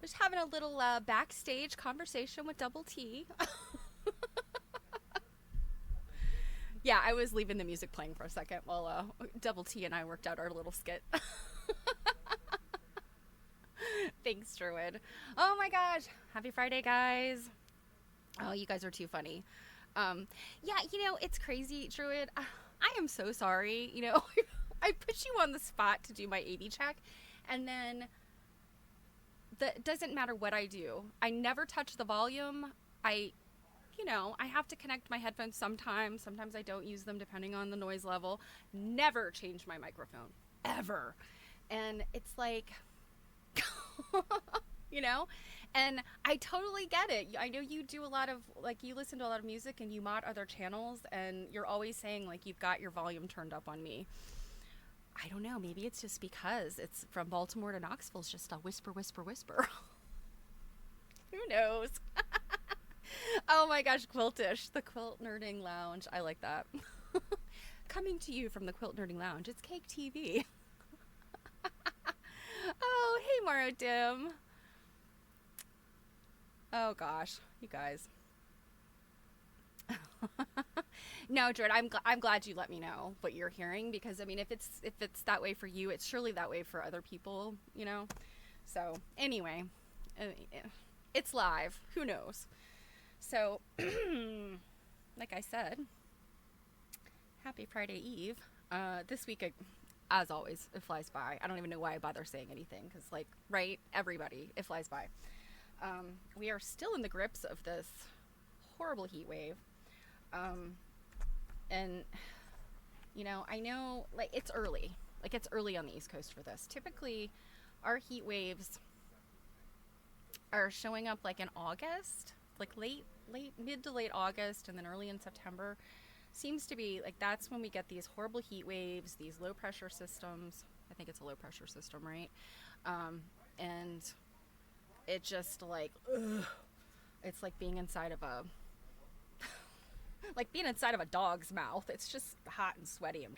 Just having a little backstage conversation with Double T. Yeah, I was leaving the music playing for a second while Double T and I worked out our little skit. Thanks, Druid. Oh my gosh. Happy Friday, guys. Oh, you guys are too funny. Yeah, it's crazy, Druid. I am so sorry. I put you on the spot to do my 80 check, and then that doesn't matter what I do. I never touch the volume. I I have to connect my headphones sometimes. Sometimes I don't use them depending on the noise level. Never change my microphone. Ever. And it's like, you know? And I totally get it. I know you do a lot of, like, you listen to a lot of music and you mod other channels, and you're always saying, like, you've got your volume turned up on me. I don't know. Maybe it's just because it's from Baltimore to Knoxville. It's just a whisper, whisper, whisper. Who knows? Oh my gosh, Quiltish, the Quilt Nerding Lounge. I like that. Coming to you from the Quilt Nerding Lounge, it's Cake TV. Oh, hey, Maro Dim. Oh gosh, you guys. No, Dread, I'm glad you let me know what you're hearing, because I mean, if it's that way for you, it's surely that way for other people. So anyway, it's live. Who knows? So, like I said, happy Friday Eve. This week, as always, it flies by. I don't even know why I bother saying anything, because, like, right, everybody, it flies by. We are still in the grips of this horrible heat wave. And, I know, like, it's early. Like, it's early on the East Coast for this. Typically, our heat waves are showing up, like, in August, like mid to late August, and then early in September. Seems to be like that's when we get these horrible heat waves, these low pressure systems. I think it's a low pressure system, right? And it just like, ugh, it's like being inside of a like being inside of a dog's mouth. It's just hot and sweaty and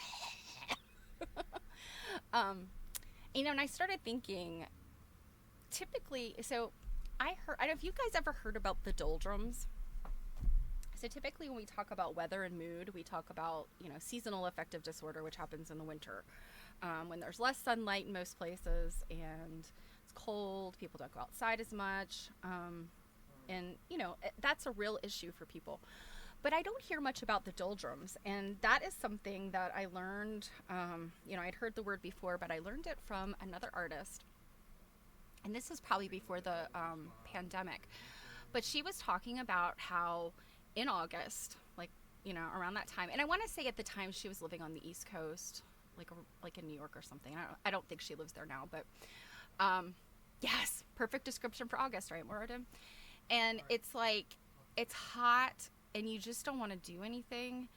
and I started thinking, typically, so I don't know if you guys ever heard about the doldrums. So typically when we talk about weather and mood, we talk about, seasonal affective disorder, which happens in the winter, when there's less sunlight in most places and it's cold, people don't go outside as much. And, that's a real issue for people. But I don't hear much about the doldrums. And that is something that I learned, I'd heard the word before, but I learned it from another artist. And this was probably before the pandemic. But she was talking about how in August, like, around that time, and I want to say at the time she was living on the East Coast, like in New York or something. I don't think she lives there now, but yes, perfect description for August, right, Moradin? And it's like, it's hot and you just don't want to do anything.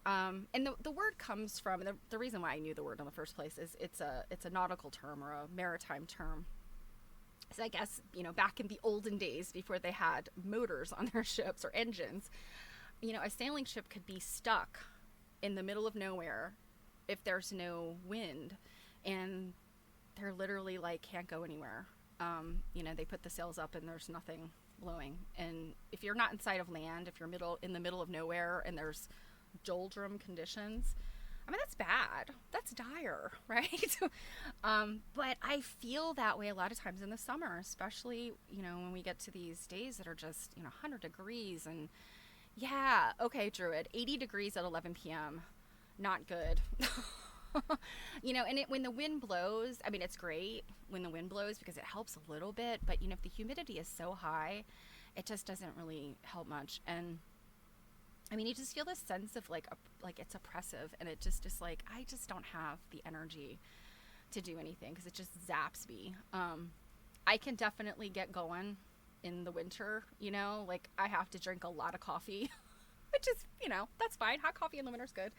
And the word comes from, the reason why I knew the word in the first place is it's a nautical term or a maritime term. So I guess, back in the olden days before they had motors on their ships or engines, a sailing ship could be stuck in the middle of nowhere if there's no wind, and they're literally like can't go anywhere. They put the sails up and there's nothing blowing. And if you're not inside of land, if you're in the middle of nowhere and there's doldrum conditions, I mean, that's bad. That's dire, right? But I feel that way a lot of times in the summer, especially, when we get to these days that are just, 100 degrees. And yeah, okay, Druid, 80 degrees at 11 p.m. Not good. And when the wind blows, I mean, it's great when the wind blows because it helps a little bit. But, if the humidity is so high, it just doesn't really help much. And I mean, you just feel this sense of like it's oppressive, and it just is like, I just don't have the energy to do anything because it just zaps me. I can definitely get going in the winter, like I have to drink a lot of coffee, which is, that's fine. Hot coffee in the winter is good.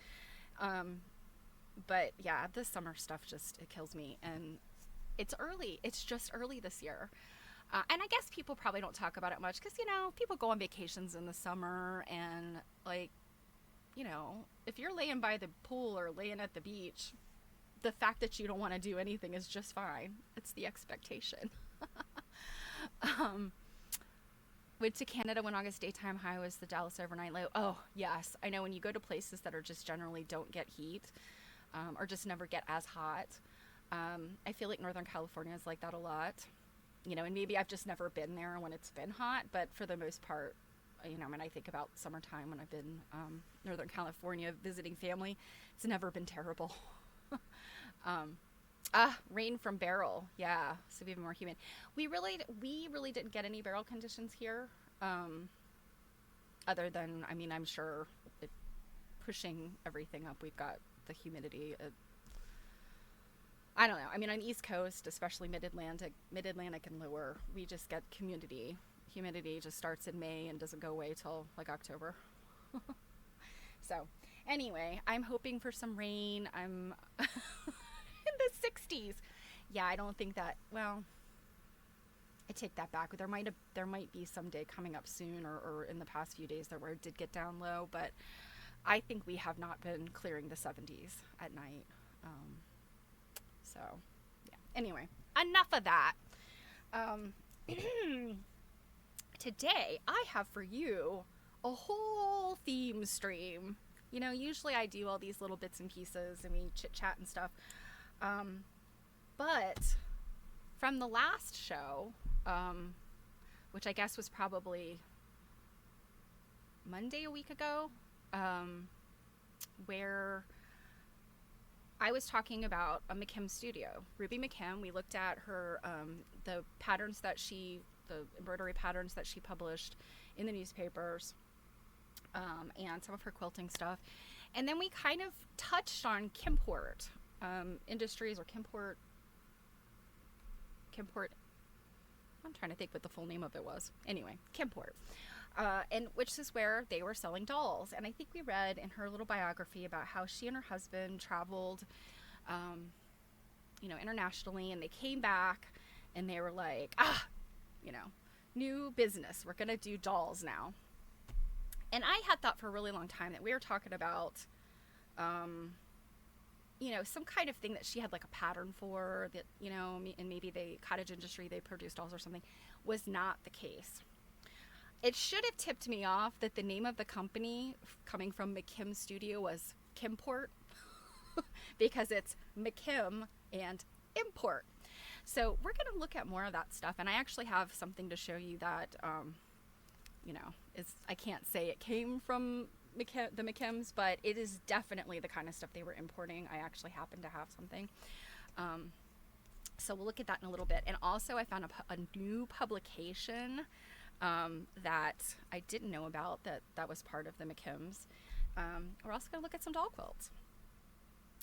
But yeah, the summer stuff it kills me, and it's early. It's just early this year. And I guess people probably don't talk about it much because, people go on vacations in the summer and, like, if you're laying by the pool or laying at the beach, the fact that you don't want to do anything is just fine. It's the expectation. Um, Went to Canada when August daytime high was the Dallas overnight low. Oh, yes. I know when you go to places that are just generally don't get heat, or just never get as hot. I feel like Northern California is like that a lot. And maybe I've just never been there when it's been hot, but for the most part, when I think about summertime when I've been Northern California visiting family, it's never been terrible. um, Rain from barrel, yeah, so even more humid. We really didn't get any barrel conditions here, other than, I'm sure it pushing everything up. We've got the humidity. I don't know. On the East Coast, especially Mid-Atlantic and lower, we just get humidity. Humidity just starts in May and doesn't go away till like October. So, anyway, I'm hoping for some rain. I'm in the 60s. Yeah, I don't think that. Well, I take that back. There might be some day coming up soon, or in the past few days where it did get down low, but I think we have not been clearing the 70s at night. So, yeah. Anyway, enough of that. Today, I have for you a whole theme stream. Usually I do all these little bits and pieces and we chit chat and stuff. But from the last show, which I guess was probably Monday a week ago, where I was talking about a McKim studio, Ruby McKim. We looked at her, the embroidery patterns that she published in the newspapers, and some of her quilting stuff. And then we kind of touched on Kimport Industries, or Kimport. I'm trying to think what the full name of it was. Anyway, Kimport. And which is where they were selling dolls. And I think we read in her little biography about how she and her husband traveled, internationally, and they came back and they were like, new business. We're going to do dolls now. And I had thought for a really long time that we were talking about, some kind of thing that she had like a pattern for that, and maybe cottage industry, they produced dolls or something. Was not the case. It should have tipped me off that the name of the company coming from McKim Studio was Kimport, because it's McKim and import. So we're going to look at more of that stuff. And I actually have something to show you that, I can't say it came from the McKims, but it is definitely the kind of stuff they were importing. I actually happen to have something. So we'll look at that in a little bit. And also I found a new publication that I didn't know about that was part of the McKims. We're also going to look at some doll quilts.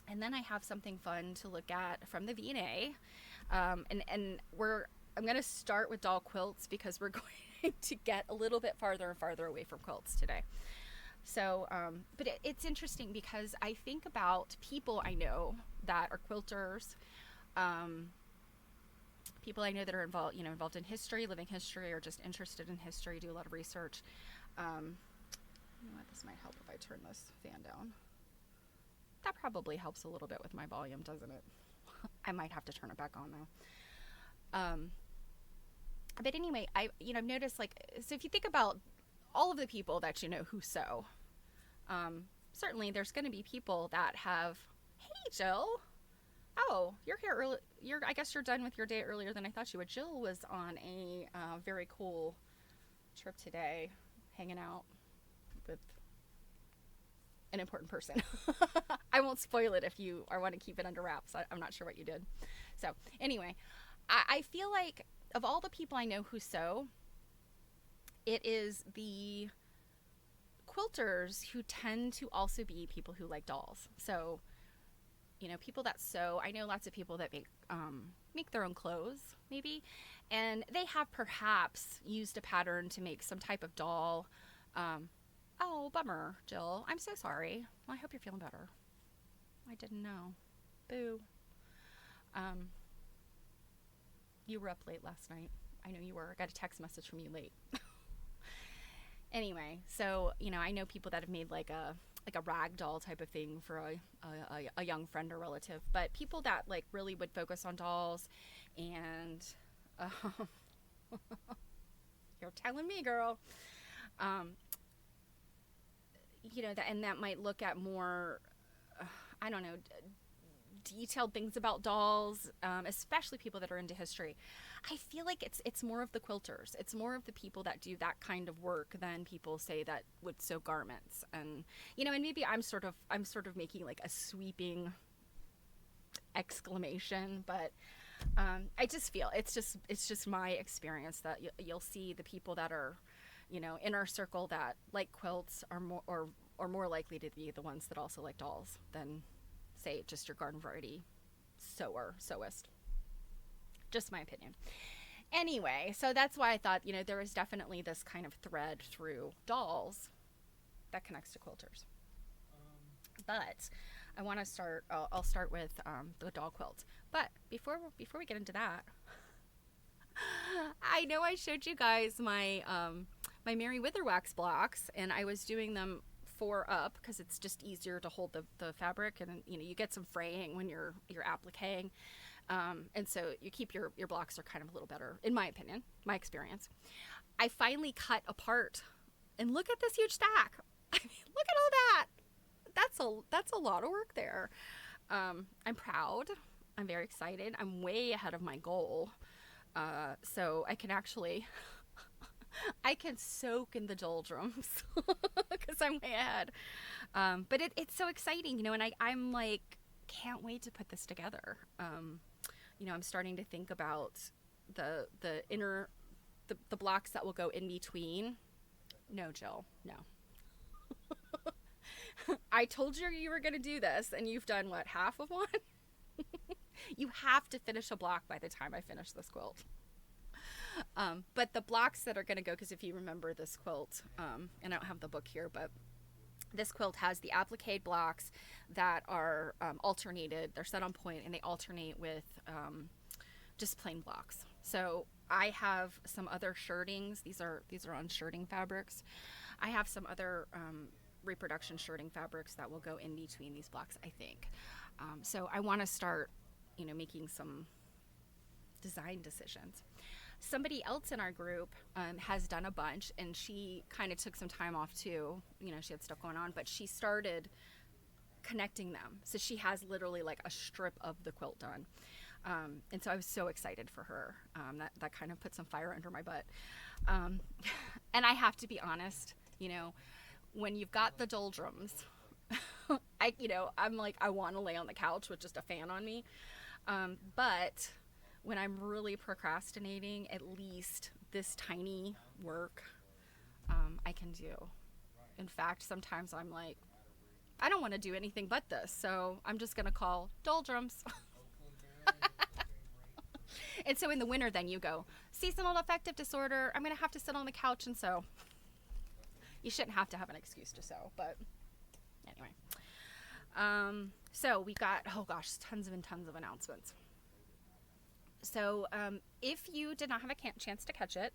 And then I have something fun to look at from the V&A. I'm going to start with doll quilts because we're going to get a little bit farther and farther away from quilts today. So, but it's interesting because I think about people I know that are quilters, people I know that are involved in history, living history, or just interested in history, do a lot of research. You know what, this might help if I turn this fan down. That probably helps a little bit with my volume, doesn't it? I might have to turn it back on though. But anyway, I've noticed, so if you think about all of the people that who sew, certainly there's going to be people that have, hey Jill, oh, you're here early. I guess you're done with your day earlier than I thought you would. Jill was on a very cool trip today, hanging out with an important person. I won't spoil it if you want to keep it under wraps. I'm not sure what you did. So anyway, I feel like of all the people I know who sew, it is the quilters who tend to also be people who like dolls. So, people that sew, I know lots of people that make their own clothes, maybe, and they have perhaps used a pattern to make some type of doll. Oh, bummer, Jill. I'm so sorry. Well, I hope you're feeling better. I didn't know. Boo. You were up late last night. I know you were. I got a text message from you late. Anyway, so, I know people that have made like a rag doll type of thing for a young friend or relative, but people that really would focus on dolls and You're telling me, girl. Um, and that might look at more, I don't know, detailed things about dolls, especially people that are into history. I feel like it's more of the quilters. It's more of the people that do that kind of work than people say that would sew garments. And and maybe I'm sort of making like a sweeping exclamation, but I just feel it's just my experience that you'll see the people that are in our circle that like quilts are more likely to be the ones that also like dolls than say just your garden variety sewist. Just my opinion. Anyway, so that's why I thought there was definitely this kind of thread through dolls that connects to quilters. But I want to start. I'll start with the doll quilt. But before we get into that, I know I showed you guys my Mary Witherwax blocks, and I was doing them 4 up because it's just easier to hold the fabric, and you get some fraying when you're appliquing, and so you keep your blocks are kind of a little better, in my opinion, my experience. I finally cut apart, and look at this huge stack. I mean, look at all that. That's a lot of work there. I'm proud. I'm very excited. I'm way ahead of my goal. So I can actually, I can soak in the doldrums because I'm way ahead. But it's so exciting, and I'm like, can't wait to put this together. I'm starting to think about the blocks that will go in between. No, Jill, no. I told you were going to do this, and you've done what, half of one? You have to finish a block by the time I finish this quilt. But the blocks that are going to go, because if you remember this quilt, and I don't have the book here, but this quilt has the applique blocks that are alternated. They're set on point, and they alternate with just plain blocks. So I have some other shirtings. These are on shirting fabrics. I have some other reproduction shirting fabrics that will go in between these blocks, I think. So I want to start, making some design decisions. Somebody else in our group has done a bunch, and she kind of took some time off too. She had stuff going on, but she started connecting them. So she has literally like a strip of the quilt done. And so I was so excited for her. That kind of put some fire under my butt. And I have to be honest, when you've got the doldrums, I'm like, I want to lay on the couch with just a fan on me. But when I'm really procrastinating, at least this tiny work, I can do. In fact, sometimes I'm like, I don't want to do anything but this, so I'm just going to call doldrums. And so in the winter, then you go, seasonal affective disorder, I'm going to have to sit on the couch and sew. You shouldn't have to have an excuse to sew, but anyway. So we got, oh gosh, tons and tons of announcements. So if you did not have a chance to catch it,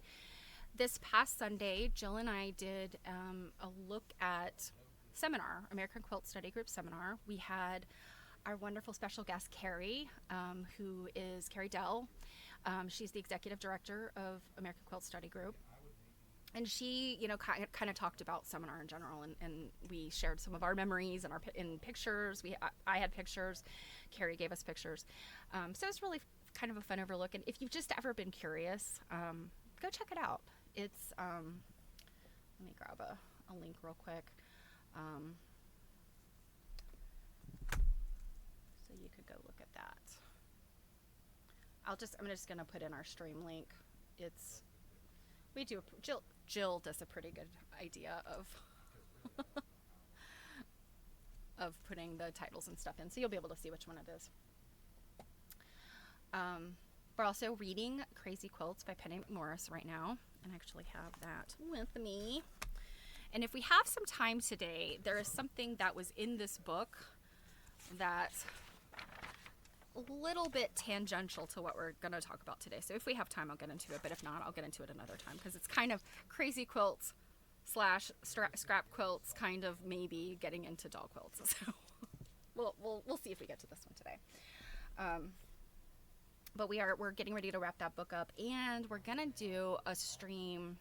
this past Sunday, Jill and I did a look at seminar, American Quilt Study Group seminar. We had our wonderful special guest, Carrie, who is Carrie Dell. She's the executive director of American Quilt Study Group. And she, kind of talked about seminar in general, and we shared some of our memories and in pictures. I had pictures. Carrie gave us pictures. So it's really kind of a fun overlook. And if you've just ever been curious, go check it out. It's, let me grab a link real quick. So you could go look at that. I'm just going to put in our stream link. Jill does a pretty good idea of putting the titles and stuff in, so you'll be able to see which one it is. We're also reading Crazy Quilts by Penny McMorris right now, and I actually have that with me. And if we have some time today, there is something that was in this book that's a little bit tangential to what we're going to talk about today. So if we have time, I'll get into it, but if not, I'll get into it another time, because it's kind of Crazy Quilts / scrap quilts, kind of maybe getting into doll quilts. So we'll see if we get to this one today. but we're getting ready to wrap that book up, and we're gonna do a stream.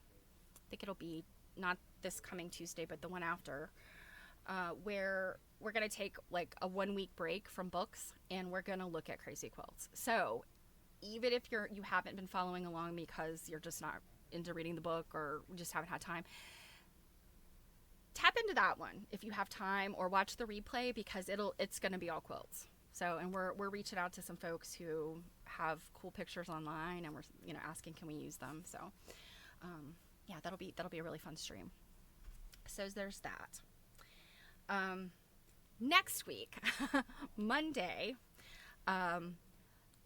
I think it'll be not this coming Tuesday, but the one after, where we're gonna take like a 1 week break from books, and we're gonna look at crazy quilts. So even if you haven't been following along because you're just not into reading the book or just haven't had time, tap into that one if you have time, or watch the replay, because it's going to be all quilts. So, and we're reaching out to some folks who have cool pictures online, and we're asking, can we use them? So yeah, that'll be a really fun stream. So there's that. Next week, Monday,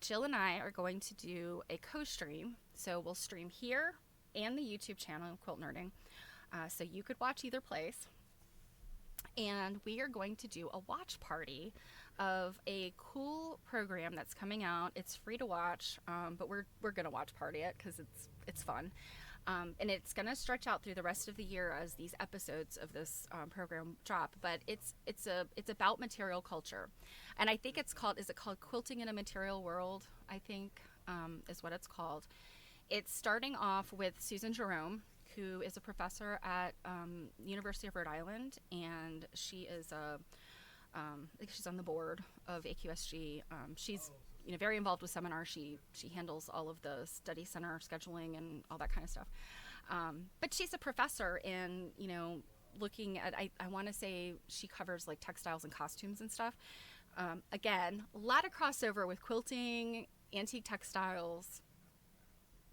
Jill and I are going to do a co-stream. So we'll stream here and the YouTube channel, Quilt Nerding. So you could watch either place. And we are going to do a watch party of a cool program that's coming out. It's free to watch, but we're going to watch party it because it's fun. And it's going to stretch out through the rest of the year as these episodes of this program drop. But it's about material culture, and I think is it called Quilting in a Material World? I think is what it's called. It's starting off with Susan Jerome, who is a professor at University of Rhode Island, and she is I think she's on the board of AQSG. She's very involved with seminars. She handles all of the study center scheduling and all that kind of stuff. But she's a professor in, looking at, I want to say she covers like textiles and costumes and stuff. Again, a lot of crossover with quilting, antique textiles,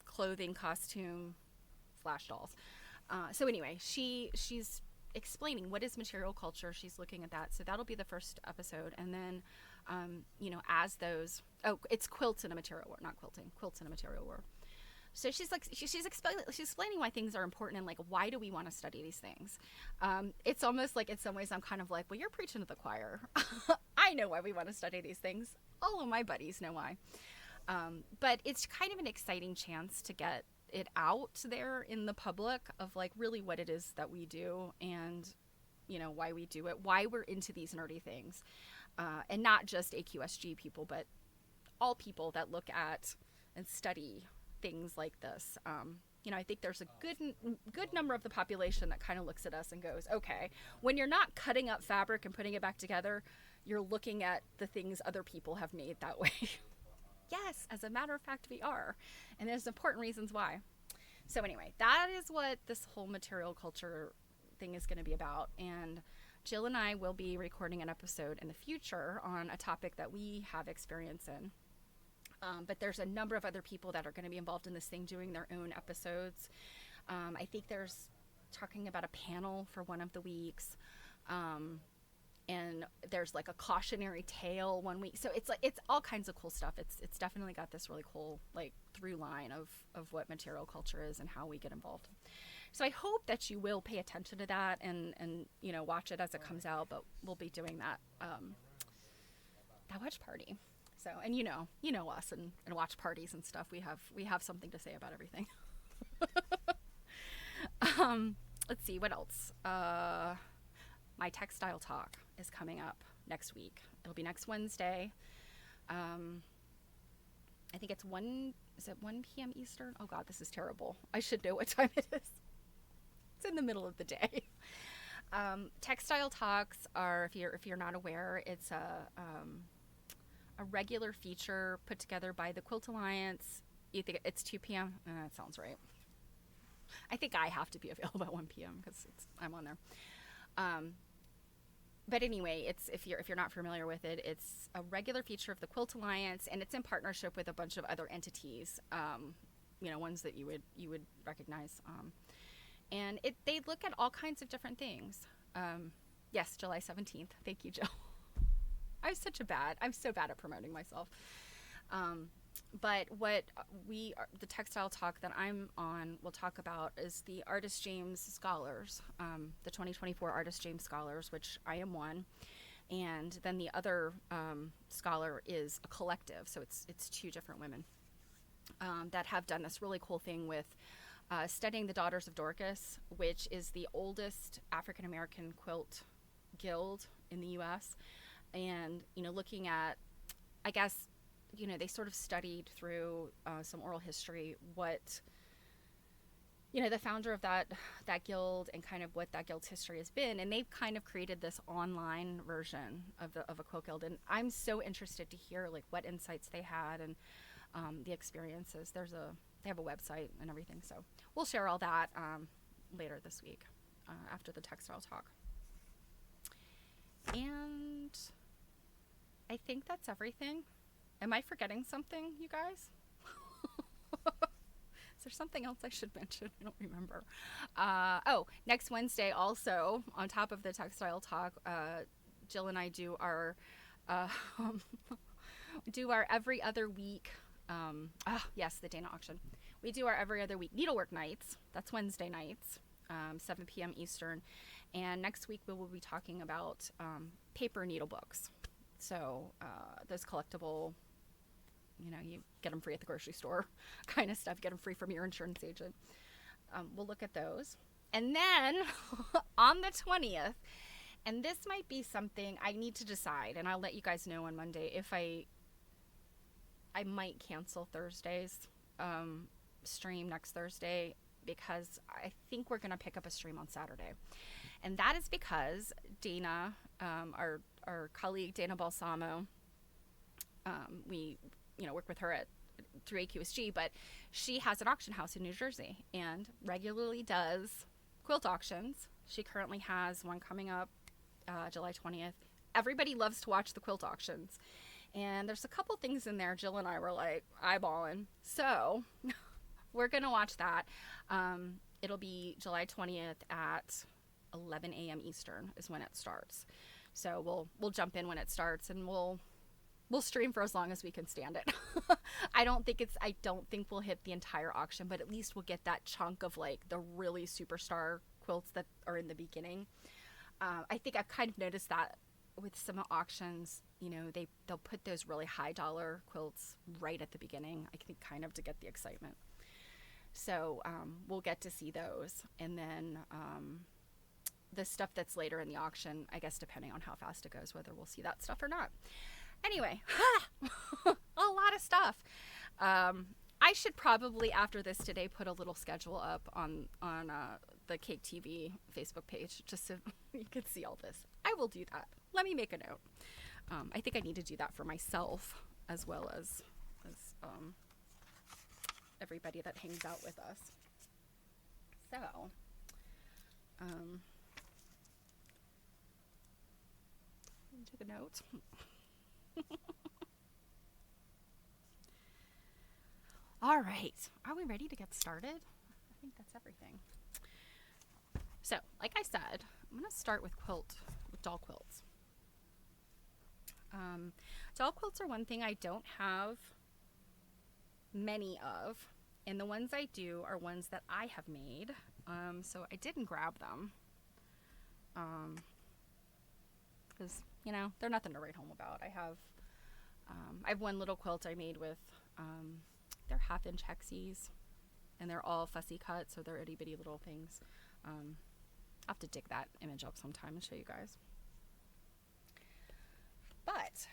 clothing, costume, / dolls. So anyway, she's explaining what is material culture. She's looking at that. So that'll be the first episode. And then, as those, it's quilts in a material world, not quilting, quilts in a material world. So she's explaining why things are important, and like, why do we want to study these things? It's almost like in some ways I'm kind of like, well, you're preaching to the choir. I know why we want to study these things. All of my buddies know why. But it's kind of an exciting chance to get it out there in the public of like really what it is that we do, and why we do it, why we're into these nerdy things, and not just AQSG people, but all people that look at and study things like this. I think there's a good number of the population that kind of looks at us and goes, okay, when you're not cutting up fabric and putting it back together, you're looking at the things other people have made that way. Yes, as a matter of fact, we are. And there's important reasons why. So anyway, that is what this whole material culture thing is going to be about. And Jill and I will be recording an episode in the future on a topic that we have experience in. But there's a number of other people that are going to be involved in this thing doing their own episodes. I think there's talking about a panel for one of the weeks. And there's like a cautionary tale one week. So it's all kinds of cool stuff. It's definitely got this really cool like through line of what material culture is and how we get involved. So I hope that you will pay attention to that and watch it as it comes out. But we'll be doing that watch party. So, and you know us and watch parties and stuff. We have something to say about everything. Let's see what else. My textile talk is coming up next week. It'll be next Wednesday. I think it's 1 p.m. Eastern? Oh God, this is terrible. I should know what time it is. It's in the middle of the day. Textile talks are, if you're not aware, it's a regular feature put together by the Quilt Alliance. You think it's 2 p.m.? That sounds right. I think I have to be available at 1 p.m. because I'm on there. But anyway, it's if you're not familiar with it, it's a regular feature of the Quilt Alliance, and it's in partnership with a bunch of other entities, ones that you would recognize. And they look at all kinds of different things. Yes, July 17th. Thank you, Jill. I'm so bad at promoting myself. But what the textile talk that I'm on will talk about is the Artist James Scholars, the 2024 Artist James Scholars, which I am one. And then the other scholar is a collective. So it's two different women that have done this really cool thing with studying the Daughters of Dorcas, which is the oldest African-American quilt guild in the U.S. And, looking at, I guess, they sort of studied through some oral history what the founder of that guild and kind of what that guild's history has been, and they've kind of created this online version of a quilt guild, and I'm so interested to hear like what insights they had and the experiences. They have a website and everything, so we'll share all that later this week after the textile talk. And I think that's everything. Am I forgetting something, you guys? Is there something else I should mention? I don't remember. Next Wednesday also, on top of the textile talk, Jill and I do our every other week. Yes, the Dana auction. We do our every other week needlework nights. That's Wednesday nights, 7 p.m. Eastern. And next week we will be talking about paper needle books. So those collectible, you get them free at the grocery store kind of stuff. Get them free from your insurance agent. We'll look at those. And then on the 20th, and this might be something I need to decide, and I'll let you guys know on Monday if I might cancel Thursday's stream next Thursday, because I think we're going to pick up a stream on Saturday. And that is because Dana, our colleague Dana Balsamo, we work with her through AQSG, but she has an auction house in New Jersey and regularly does quilt auctions. She currently has one coming up July 20th. Everybody loves to watch the quilt auctions. And there's a couple things in there Jill and I were like eyeballing. So we're going to watch that. It'll be July 20th at 11 a.m. Eastern is when it starts. So we'll jump in when it starts, and we'll stream for as long as we can stand it. I don't think we'll hit the entire auction, but at least we'll get that chunk of like the really superstar quilts that are in the beginning. I think I've kind of noticed that with some auctions, they'll put those really high dollar quilts right at the beginning, I think, kind of to get the excitement. So we'll get to see those. And then the stuff that's later in the auction, I guess depending on how fast it goes, whether we'll see that stuff or not. Anyway, a lot of stuff. I should probably, after this today, put a little schedule up on the Cake TV Facebook page, just so you can see all this. I will do that. Let me make a note. I think I need to do that for myself as well as everybody that hangs out with us. So, into the notes. All right, are we ready to get started? I think that's everything. So, like I said, I'm going to start with doll quilts. Doll quilts are one thing I don't have many of, and the ones I do are ones that I have made. So I didn't grab them because they're nothing to write home about. I have one little quilt I made with they're 1/2-inch hexies, and they're all fussy cut, so they're itty bitty little things. I'll have to dig that image up sometime and show you guys. But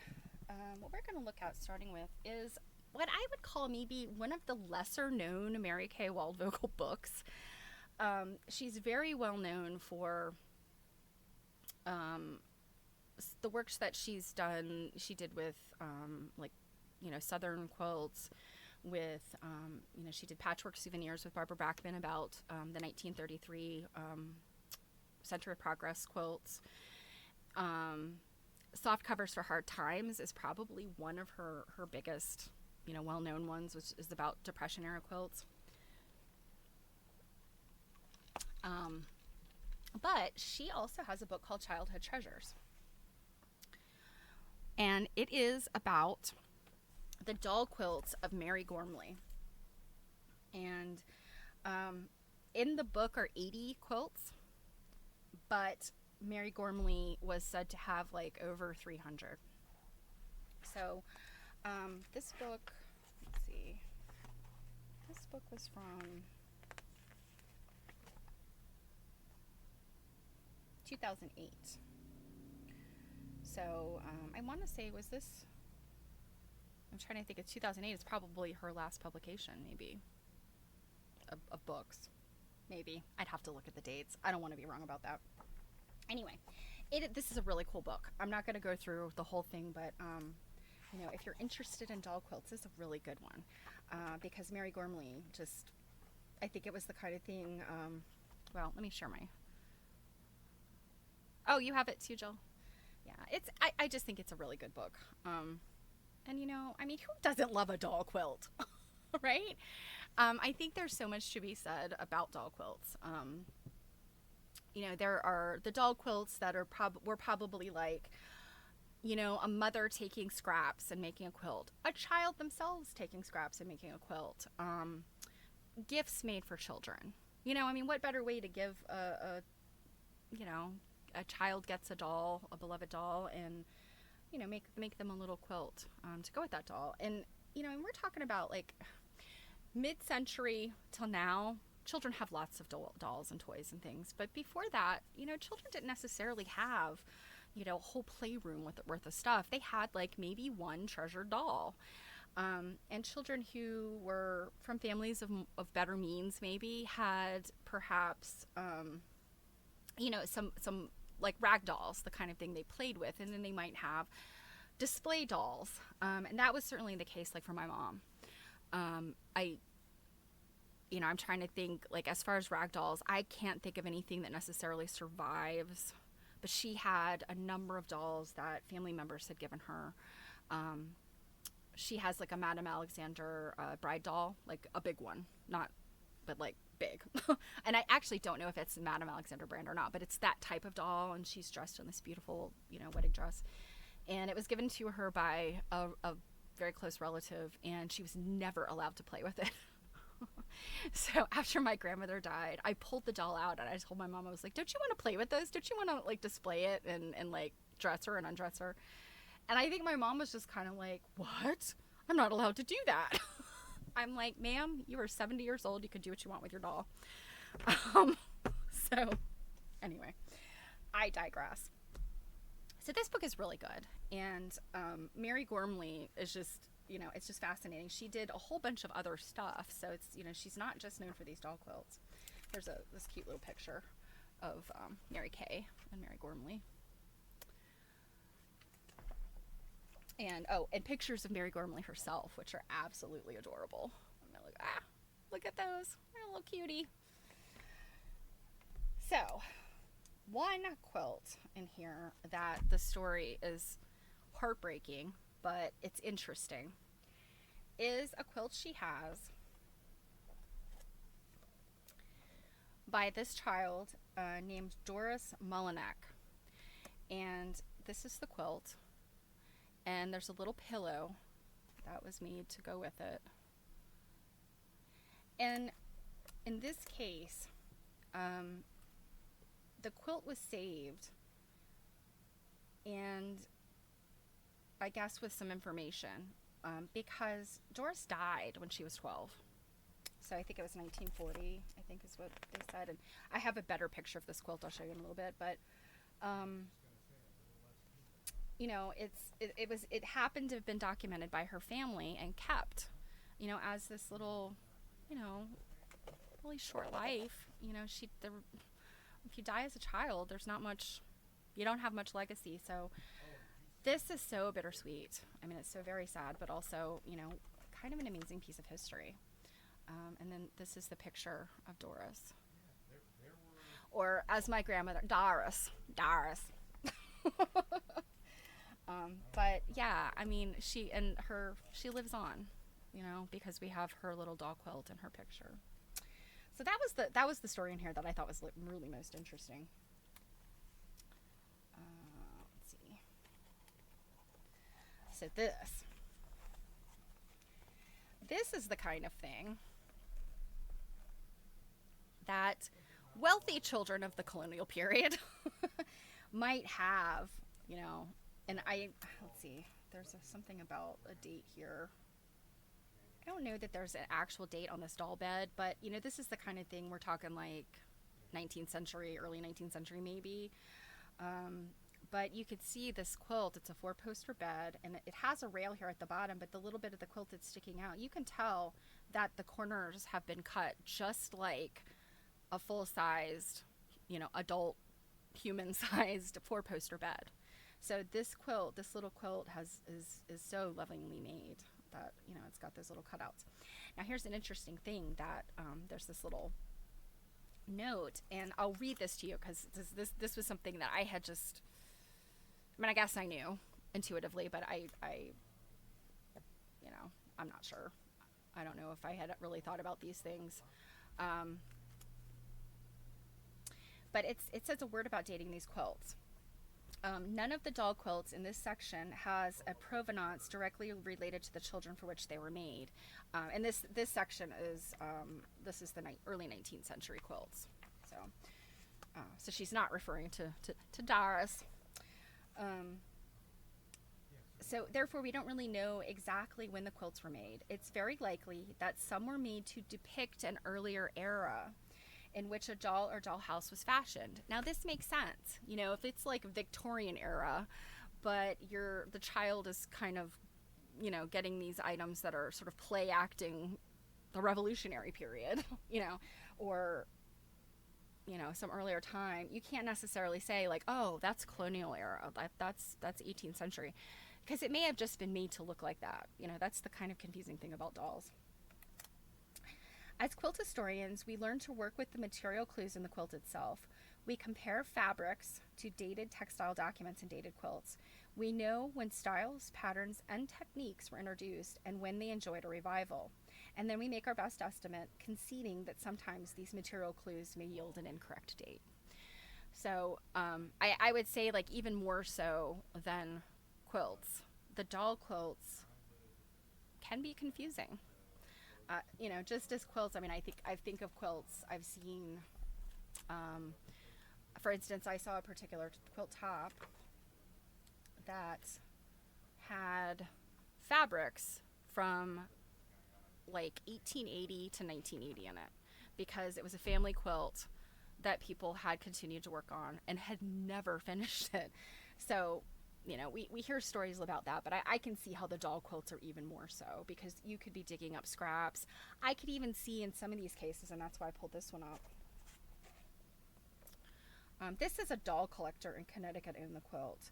what we're going to look at starting with is what I would call maybe one of the lesser known Mary Kay Waldvogel books. She's very well known for the works that she's done. She did with Southern quilts, with she did patchwork souvenirs with Barbara Brackman about the 1933 Center of Progress quilts. Soft Covers for Hard Times is probably one of her biggest, well-known ones, which is about Depression-era quilts. But she also has a book called Childhood Treasures. And it is about the doll quilts of Mary Gormley. And in the book are 80 quilts, but Mary Gormley was said to have like over 300. So this book, let's see, this book was from 2008. So I want to say, was this, I'm trying to think. It's 2008. It's probably her last publication, maybe, of books. Maybe. I'd have to look at the dates. I don't want to be wrong about that. Anyway, this is a really cool book. I'm not going to go through the whole thing, but if you're interested in doll quilts, this is a really good one, because Mary Gormley just, I think it was the kind of thing. Well, let me share my. Oh, you have it too, Jill. Yeah, I just think it's a really good book. And I mean, who doesn't love a doll quilt, right? I think there's so much to be said about doll quilts. There are the doll quilts that were probably like, a mother taking scraps and making a quilt, a child themselves taking scraps and making a quilt, gifts made for children. I mean, what better way to give a child gets a doll, a beloved doll, and make them a little quilt to go with that doll. And and we're talking about like mid-century till now. Children have lots of dolls and toys and things, but before that, children didn't necessarily have a whole playroom worth of stuff. They had like maybe one treasured doll. And children who were from families of better means maybe had perhaps some like rag dolls, the kind of thing they played with, and then they might have display dolls, and that was certainly the case like for my mom. I'm trying to think, like, as far as rag dolls, I can't think of anything that necessarily survives, but she had a number of dolls that family members had given her. She has like a Madame Alexander bride doll, like a big one, but like big. And I actually don't know if it's Madame Alexander brand or not, but it's that type of doll, and she's dressed in this beautiful, wedding dress. And it was given to her by a very close relative, and she was never allowed to play with it. So after my grandmother died, I pulled the doll out, and I told my mom, I was like, don't you want to play with this? Don't you want to like display it and like dress her and undress her? And I think my mom was just kind of like, what? I'm not allowed to do that. I'm like, ma'am, you are 70 years old. You can do what you want with your doll. So anyway, I digress. So this book is really good. And Mary Gormley is just, it's just fascinating. She did a whole bunch of other stuff. So it's, she's not just known for these doll quilts. There's this cute little picture of Mary Kay and Mary Gormley. And pictures of Mary Gormley herself, which are absolutely adorable. I'm like, look at those. They're a little cutie. So, one quilt in here that the story is heartbreaking, but it's interesting, is a quilt she has by this child named Doris Mullineck. And this is the quilt. And there's a little pillow that was made to go with it. And in this case, the quilt was saved, and I guess with some information, because Doris died when she was 12. So I think it was 1940, I think is what they said. And I have a better picture of this quilt I'll show you in a little bit, but it happened to have been documented by her family and kept, as this little, really short life. If you die as a child, there's not much, you don't have much legacy. So this is so bittersweet. I mean, it's so very sad, but also, kind of an amazing piece of history. And then this is the picture of Doris. Or as my grandmother, Doris. But yeah, I mean, she lives on, because we have her little doll quilt in her picture. So that was the story in here that I thought was really most interesting. Let's see. So this is the kind of thing that wealthy children of the colonial period might have, and let's see, there's something about a date here. I don't know that there's an actual date on this doll bed, but, this is the kind of thing we're talking like 19th century, early 19th century maybe. But you could see this quilt. It's a 4-poster bed, and it has a rail here at the bottom, but the little bit of the quilt that's sticking out, you can tell that the corners have been cut just like a full-sized, adult human-sized 4-poster bed. So this quilt, this little quilt is so lovingly made that, it's got those little cutouts. Now here's an interesting thing that there's this little note, and I'll read this to you because this was something that I had just, I guess I knew intuitively, but I I'm not sure. I don't know if I had really thought about these things. But it says a word about dating these quilts. None of the doll quilts in this section has a provenance directly related to the children for which they were made. And this section is the early 19th century quilts. So she's not referring to Doris. So therefore, we don't really know exactly when the quilts were made. It's very likely that some were made to depict an earlier era in which a doll or dollhouse was fashioned. Now this makes sense, if it's like Victorian era, but the child is kind of, getting these items that are sort of play acting the Revolutionary period, or, some earlier time. You can't necessarily say like, oh, that's colonial era, that's 18th century, because it may have just been made to look like that. That's the kind of confusing thing about dolls. As quilt historians, we learn to work with the material clues in the quilt itself. We compare fabrics to dated textile documents and dated quilts. We know when styles, patterns, and techniques were introduced and when they enjoyed a revival. And then we make our best estimate, conceding that sometimes these material clues may yield an incorrect date. So I would say, like, even more so than quilts, the doll quilts can be confusing. Just as quilts, I think of quilts I've seen, for instance, I saw a particular quilt top that had fabrics from like 1880 to 1980 in it, because it was a family quilt that people had continued to work on and had never finished it. So we hear stories about that, but I can see how the doll quilts are even more so, because you could be digging up scraps. I could even see in some of these cases, and that's why I pulled this one up. This is a doll collector in Connecticut in the quilt.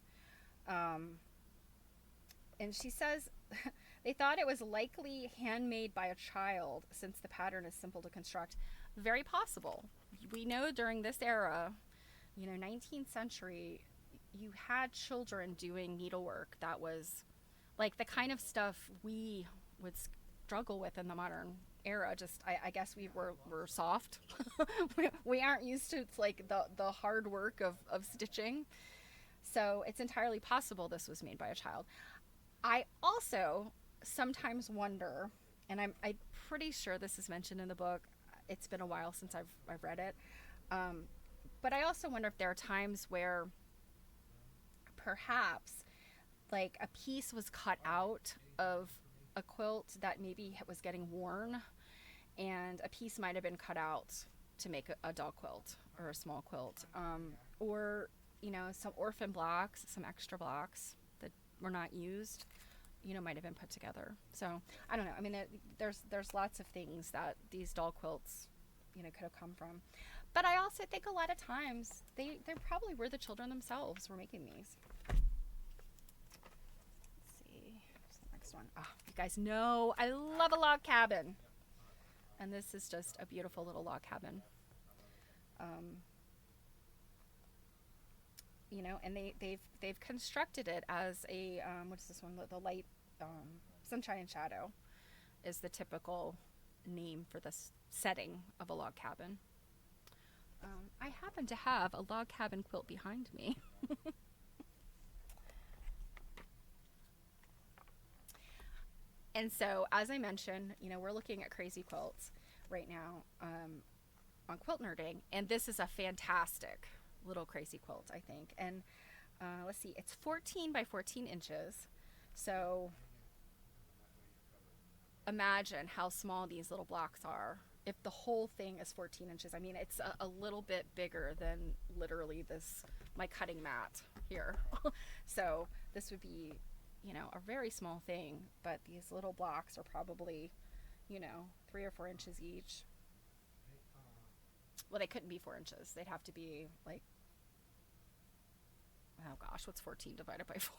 And she says they thought it was likely handmade by a child since the pattern is simple to construct. Very possible. We know during this era, 19th century, you had children doing needlework that was like the kind of stuff we would struggle with in the modern era. Just I guess we're soft. we aren't used to like the hard work of stitching. So it's entirely possible this was made by a child. I also sometimes wonder, and I'm pretty sure this is mentioned in the book. It's been a while since I've read it, but I also wonder if there are times where perhaps like a piece was cut out of a quilt that maybe was getting worn, and a piece might have been cut out to make a doll quilt or a small quilt, or some orphan blocks, some extra blocks that were not used, might have been put together. So I don't know. There's lots of things that these doll quilts could have come from, but I also think a lot of times they probably were the children themselves were making these. One. Oh, you guys know I love a log cabin, and this is just a beautiful little log cabin. And they've constructed it as a what's this one? The light, sunshine and shadow, is the typical name for this setting of a log cabin. I happen to have a log cabin quilt behind me. And so, as I mentioned, we're looking at crazy quilts right now on Quilt Nerding, and this is a fantastic little crazy quilt, I think. And let's see, it's 14 by 14 inches. So imagine how small these little blocks are if the whole thing is 14 inches. I mean, it's a little bit bigger than literally this, my cutting mat here. So this would be, you know, a very small thing, but these little blocks are probably, you know, 3 or 4 inches each. Well, they couldn't be 4 inches. They'd have to be like, oh gosh, what's 14 divided by 4?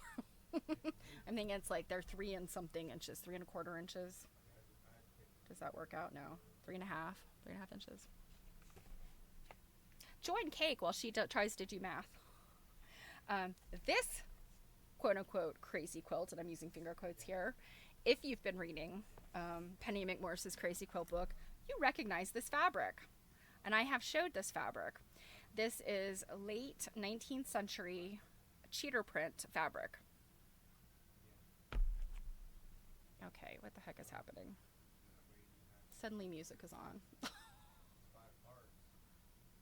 I think it's like they're 3 and something inches, 3 1/4 inches. Does that work out? No, 3.5 inches. Join Cake while she tries to do math. This quote unquote crazy quilt, and I'm using finger quotes here, if you've been reading Penny McMorris's Crazy Quilt book, you recognize this fabric. And I have showed this fabric. This is late 19th century cheater print fabric. Okay, what the heck is happening? Suddenly music is on.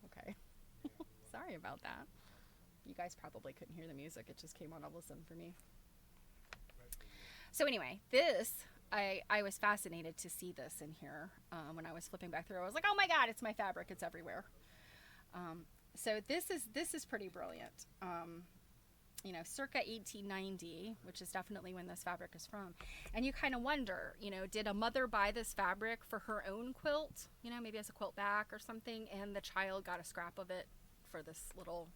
Okay. Sorry about that. You guys probably couldn't hear the music. It just came on all of a sudden for me. So anyway, this, I was fascinated to see this in here. When I was flipping back through, I was like, oh my God, it's my fabric. It's everywhere. So this is pretty brilliant. You know, circa 1890, which is definitely when this fabric is from. And you kind of wonder, you know, did a mother buy this fabric for her own quilt, you know, maybe as a quilt back or something, and the child got a scrap of it for this little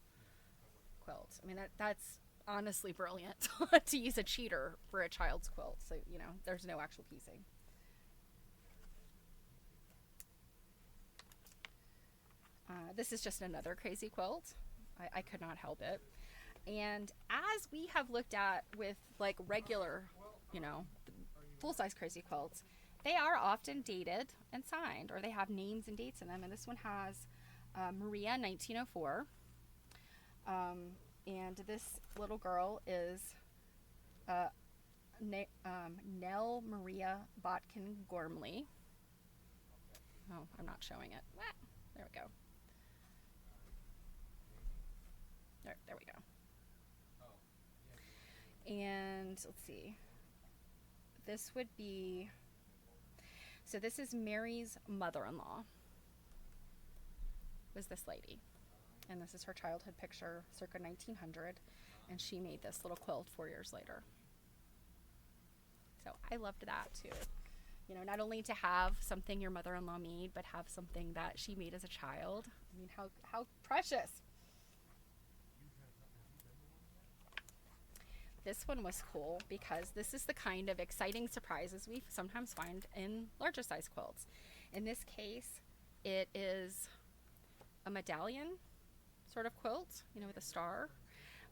quilt? I mean, that's honestly brilliant to use a cheater for a child's quilt. So, you know, there's no actual piecing. This is just another crazy quilt. I could not help it. And as we have looked at with like regular, you know, full-size crazy quilts, they are often dated and signed, or they have names and dates in them. And this one has Maria 1904. And this little girl is Nell Maria Botkin Gormley. Oh, I'm not showing it. There we go. There we go. And let's see. This would be, so this is Mary's mother-in-law, was this lady. And this is her childhood picture, circa 1900. And she made this little quilt 4 years later. So I loved that too. You know, not only to have something your mother-in-law made, but have something that she made as a child. I mean, how precious. This one was cool because this is the kind of exciting surprises we sometimes find in larger size quilts. In this case, it is a medallion sort of quilt, you know, with a star.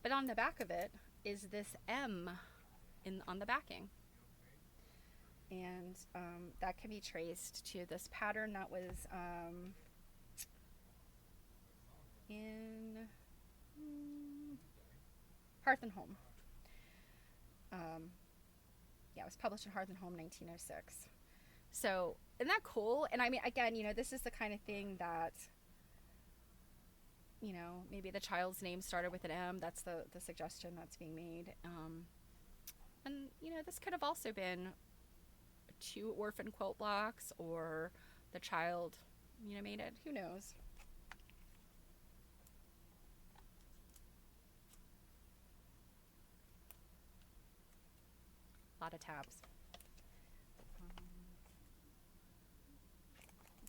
But on the back of it is this M on the backing. And that can be traced to this pattern that was in Hearth and Home. Yeah, it was published in Hearth and Home 1906. So, isn't that cool? And I mean, again, you know, this is the kind of thing that, you know, maybe the child's name started with an M. That's the suggestion that's being made. And, you know, this could have also been 2 orphan quilt blocks, or the child, you know, made it. Who knows? A lot of tabs.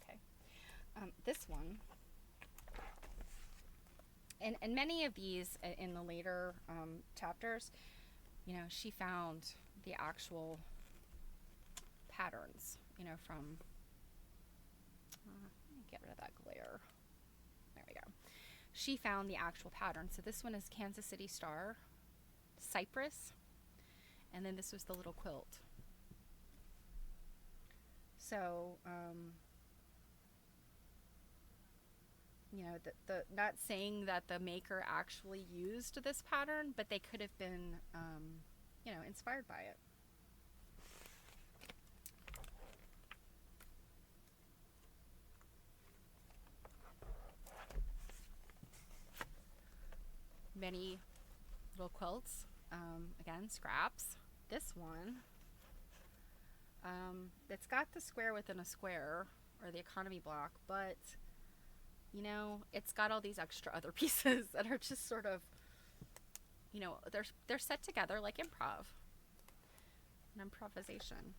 Okay. This one, and many of these in the later chapters, you know, she found the actual patterns, you know, from, let me get rid of that glare. There we go. She found the actual pattern. So this one is Kansas City Star, Cypress, and then this was the little quilt. So, you know, the not saying that the maker actually used this pattern, but they could have been, you know, inspired by it. Many little quilts, again, scraps. This one, it's got the square within a square, or the economy block, but it's got all these extra other pieces that are just sort of, they're set together like an improvisation.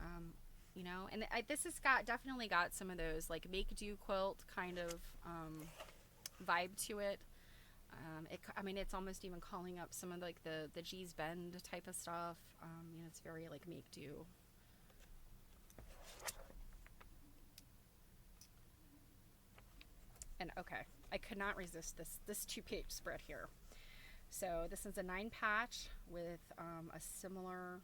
Um, and this has definitely got some of those like make do quilt kind of vibe to it. It's almost even calling up some of like the G's Bend type of stuff. It's very like make do. And okay, I could not resist this 2-page spread here. So this is a 9-patch with a similar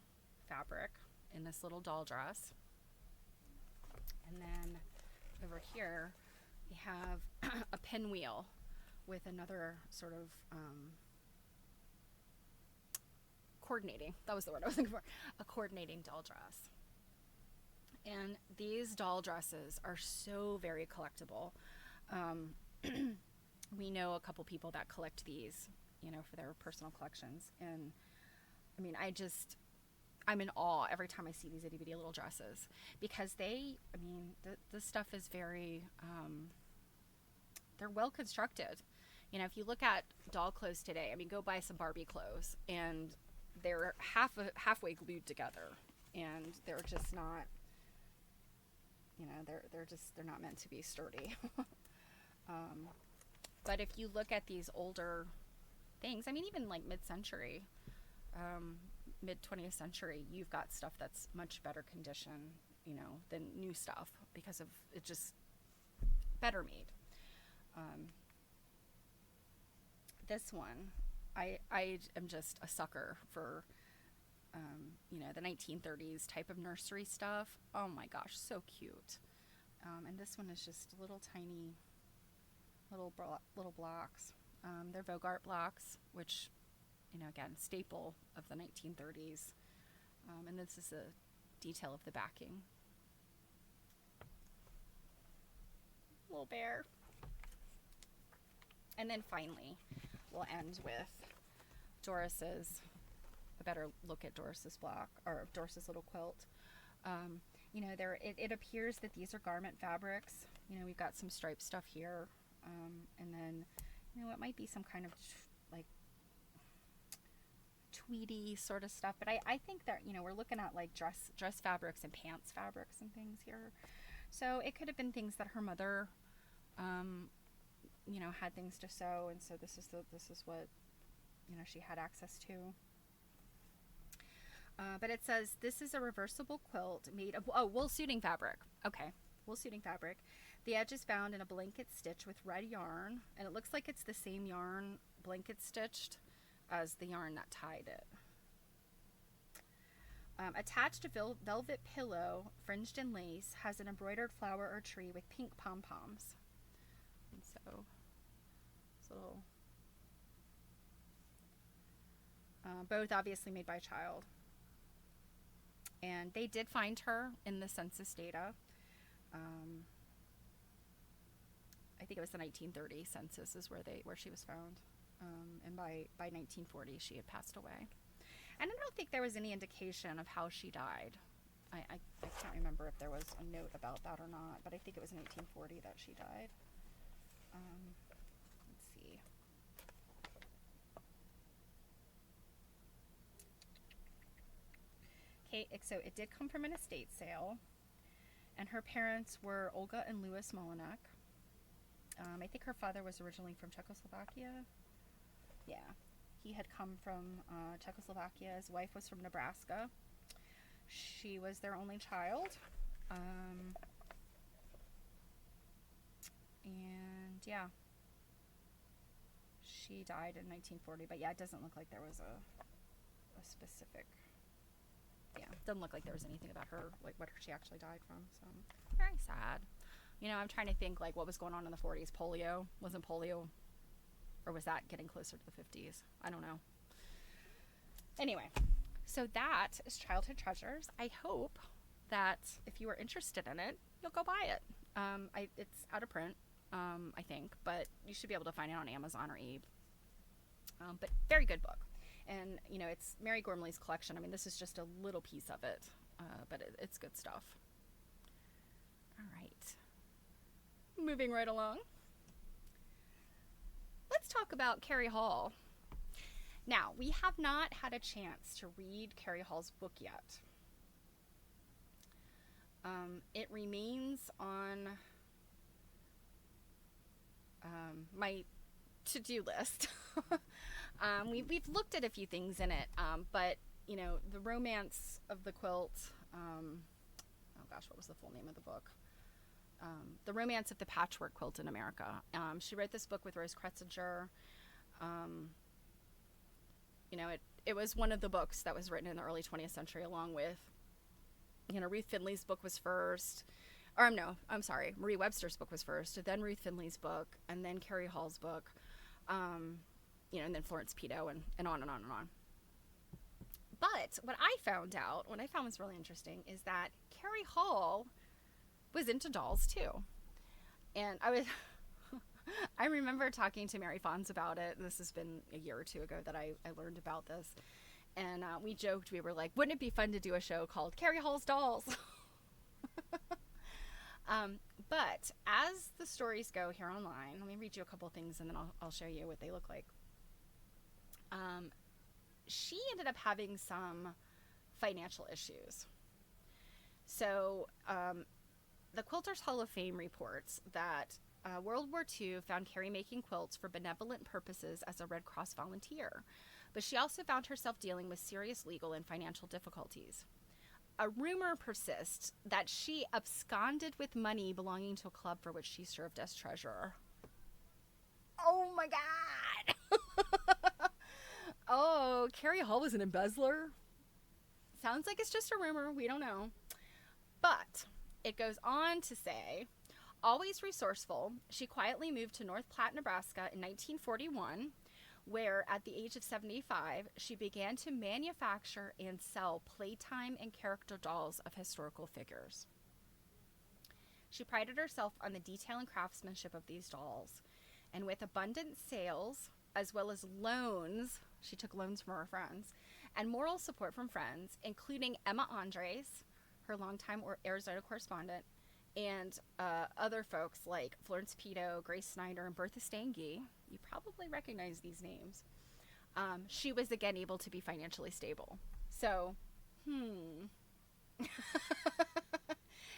fabric in this little doll dress. And then over here we have a pinwheel with another sort of coordinating. That was the word I was looking for. A coordinating doll dress. And these doll dresses are so very collectible. We know a couple people that collect these, for their personal collections. And I'm in awe every time I see these itty bitty little dresses, because the stuff is very, they're well constructed. If you look at doll clothes today, go buy some Barbie clothes and they're halfway glued together, and they're just not, they're not meant to be sturdy. But if you look at these older things, even like mid-century, mid-20th century, you've got stuff that's much better condition, than new stuff, because of it just better made. This one, I am just a sucker for, the 1930s type of nursery stuff. Oh my gosh, so cute. And this one is just little tiny little blocks. They're Bogart blocks, which, again, staple of the 1930s. And this is a detail of the backing. Little bear. And then finally, we'll end with a better look at Doris's block, or Doris's little quilt. It appears that these are garment fabrics. We've got some striped stuff here. And then, it might be some kind of like tweedy sort of stuff. But I think that, we're looking at like dress fabrics and pants fabrics and things here. So it could have been things that her mother, had things to sew. And so this is what, she had access to. But it says, this is a reversible quilt made of, wool suiting fabric. Okay, wool suiting fabric. The edge is bound in a blanket stitch with red yarn, and it looks like it's the same yarn blanket stitched as the yarn that tied it. Attached to velvet pillow, fringed in lace, has an embroidered flower or tree with pink pom-poms. And so, this little, both obviously made by a child. And they did find her in the census data. I think it was the 1930 census is where she was found. And by 1940, she had passed away. And I don't think there was any indication of how she died. I can't remember if there was a note about that or not, but I think it was in 1840 that she died. Let's see. Okay, so it did come from an estate sale, and her parents were Olga and Louis Molinek. I think her father was originally from Czechoslovakia. Yeah, he had come from Czechoslovakia. His wife was from Nebraska. She was their only child. And yeah, she died in 1940. But yeah, it doesn't look like there was a specific. Yeah, it doesn't look like there was anything about her, like what she actually died from. So very sad. I'm trying to think like what was going on in the 40s. Polio? Wasn't polio, or was that getting closer to the 50s? I don't know. Anyway, so that is Childhood Treasures. I hope that if you are interested in it, you'll go buy it. It's out of print, I think, but you should be able to find it on Amazon or Abe. But very good book. And, it's Mary Gormley's collection. This is just a little piece of it, but it's good stuff. All right. Moving right along. Let's talk about Carrie Hall. Now, we have not had a chance to read Carrie Hall's book yet. It remains on my to-do list. We've looked at a few things in it, but you know, the romance of the quilt. Oh gosh, what was the full name of the book? The Romance of the Patchwork Quilt in America. She wrote this book with Rose Kretzinger. You know, it was one of the books that was written in the early 20th century, along with, you know, Ruth Finley's book was first. Or no, I'm sorry, Marie Webster's book was first, then Ruth Finley's book, and then Carrie Hall's book, you know, and then Florence Pito, and on and on and on. But what I found was really interesting, is that Carrie Hall was into dolls too. And I remember talking to Mary Fons about it. This has been a year or two ago that I learned about this. And we joked, we were like, wouldn't it be fun to do a show called Carrie Hall's Dolls? But as the stories go here online, let me read you a couple things and then I'll show you what they look like. She ended up having some financial issues. So the Quilters Hall of Fame reports that World War II found Carrie making quilts for benevolent purposes as a Red Cross volunteer, but she also found herself dealing with serious legal and financial difficulties. A rumor persists that she absconded with money belonging to a club for which she served as treasurer. Oh my God! Oh, Carrie Hall was an embezzler? Sounds like it's just a rumor. We don't know. But it goes on to say, always resourceful, she quietly moved to North Platte, Nebraska in 1941, where at the age of 75, she began to manufacture and sell playtime and character dolls of historical figures. She prided herself on the detail and craftsmanship of these dolls, and with abundant sales, as well as loans, she took loans from her friends, and moral support from friends, including Emma Andres, her longtime Arizona correspondent, and other folks like Florence Pito, Grace Snyder, and Bertha Stange. You probably recognize these names. She was again able to be financially stable. So,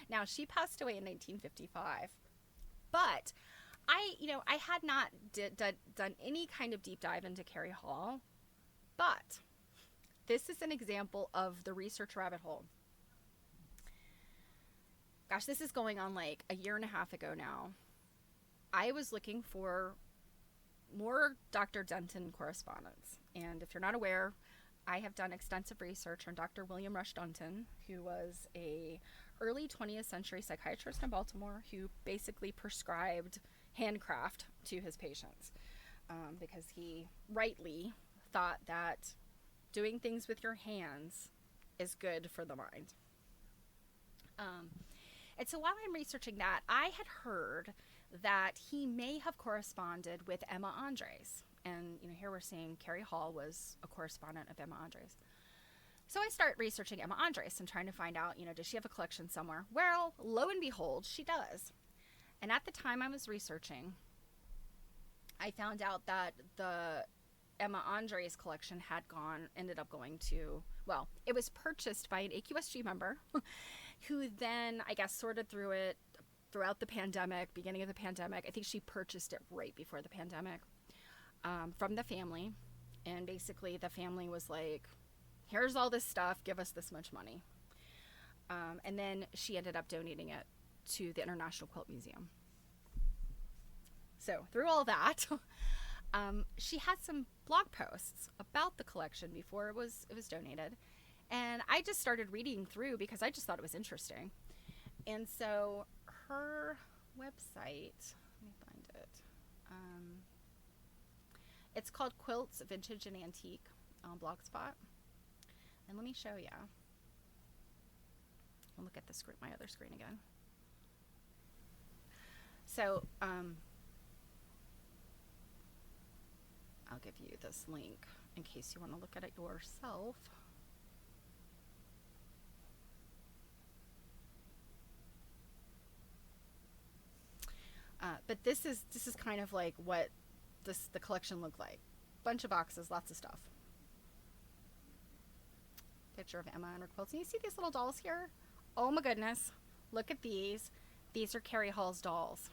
Now, she passed away in 1955, but I had not done any kind of deep dive into Carrie Hall, but this is an example of the research rabbit hole. Gosh, this is going on like a year and a half ago now. I was looking for more Dr. Denton correspondence. And if you're not aware, I have done extensive research on Dr. William Rush Dunton, who was a early 20th century psychiatrist in Baltimore who basically prescribed handcraft to his patients because he rightly thought that doing things with your hands is good for the mind. And so while I'm researching that, I had heard that he may have corresponded with Emma Andres. And, here we're seeing Carrie Hall was a correspondent of Emma Andres. So I start researching Emma Andres and trying to find out, does she have a collection somewhere? Well, lo and behold, she does. And at the time I was researching, I found out that the Emma Andres collection ended up going to, it was purchased by an AQSG member who then, I guess, sorted through it throughout the pandemic, beginning of the pandemic. I think she purchased it right before the pandemic from the family. And basically the family was like, here's all this stuff, give us this much money. And then she ended up donating it to the International Quilt Museum. So through all that, she had some blog posts about the collection before it was donated. And I just started reading through because I just thought it was interesting. And so her website, let me find it. It's called Quilts, Vintage and Antique on Blogspot. And let me show you. I'll look at the screen, my other screen again. So I'll give you this link in case you want to look at it yourself. but this is kind of like what the collection looked like. Bunch of boxes, lots of stuff. Picture of Emma and her quilts. And you see these little dolls here? Oh my goodness. Look at these. These are Carrie Hall's dolls.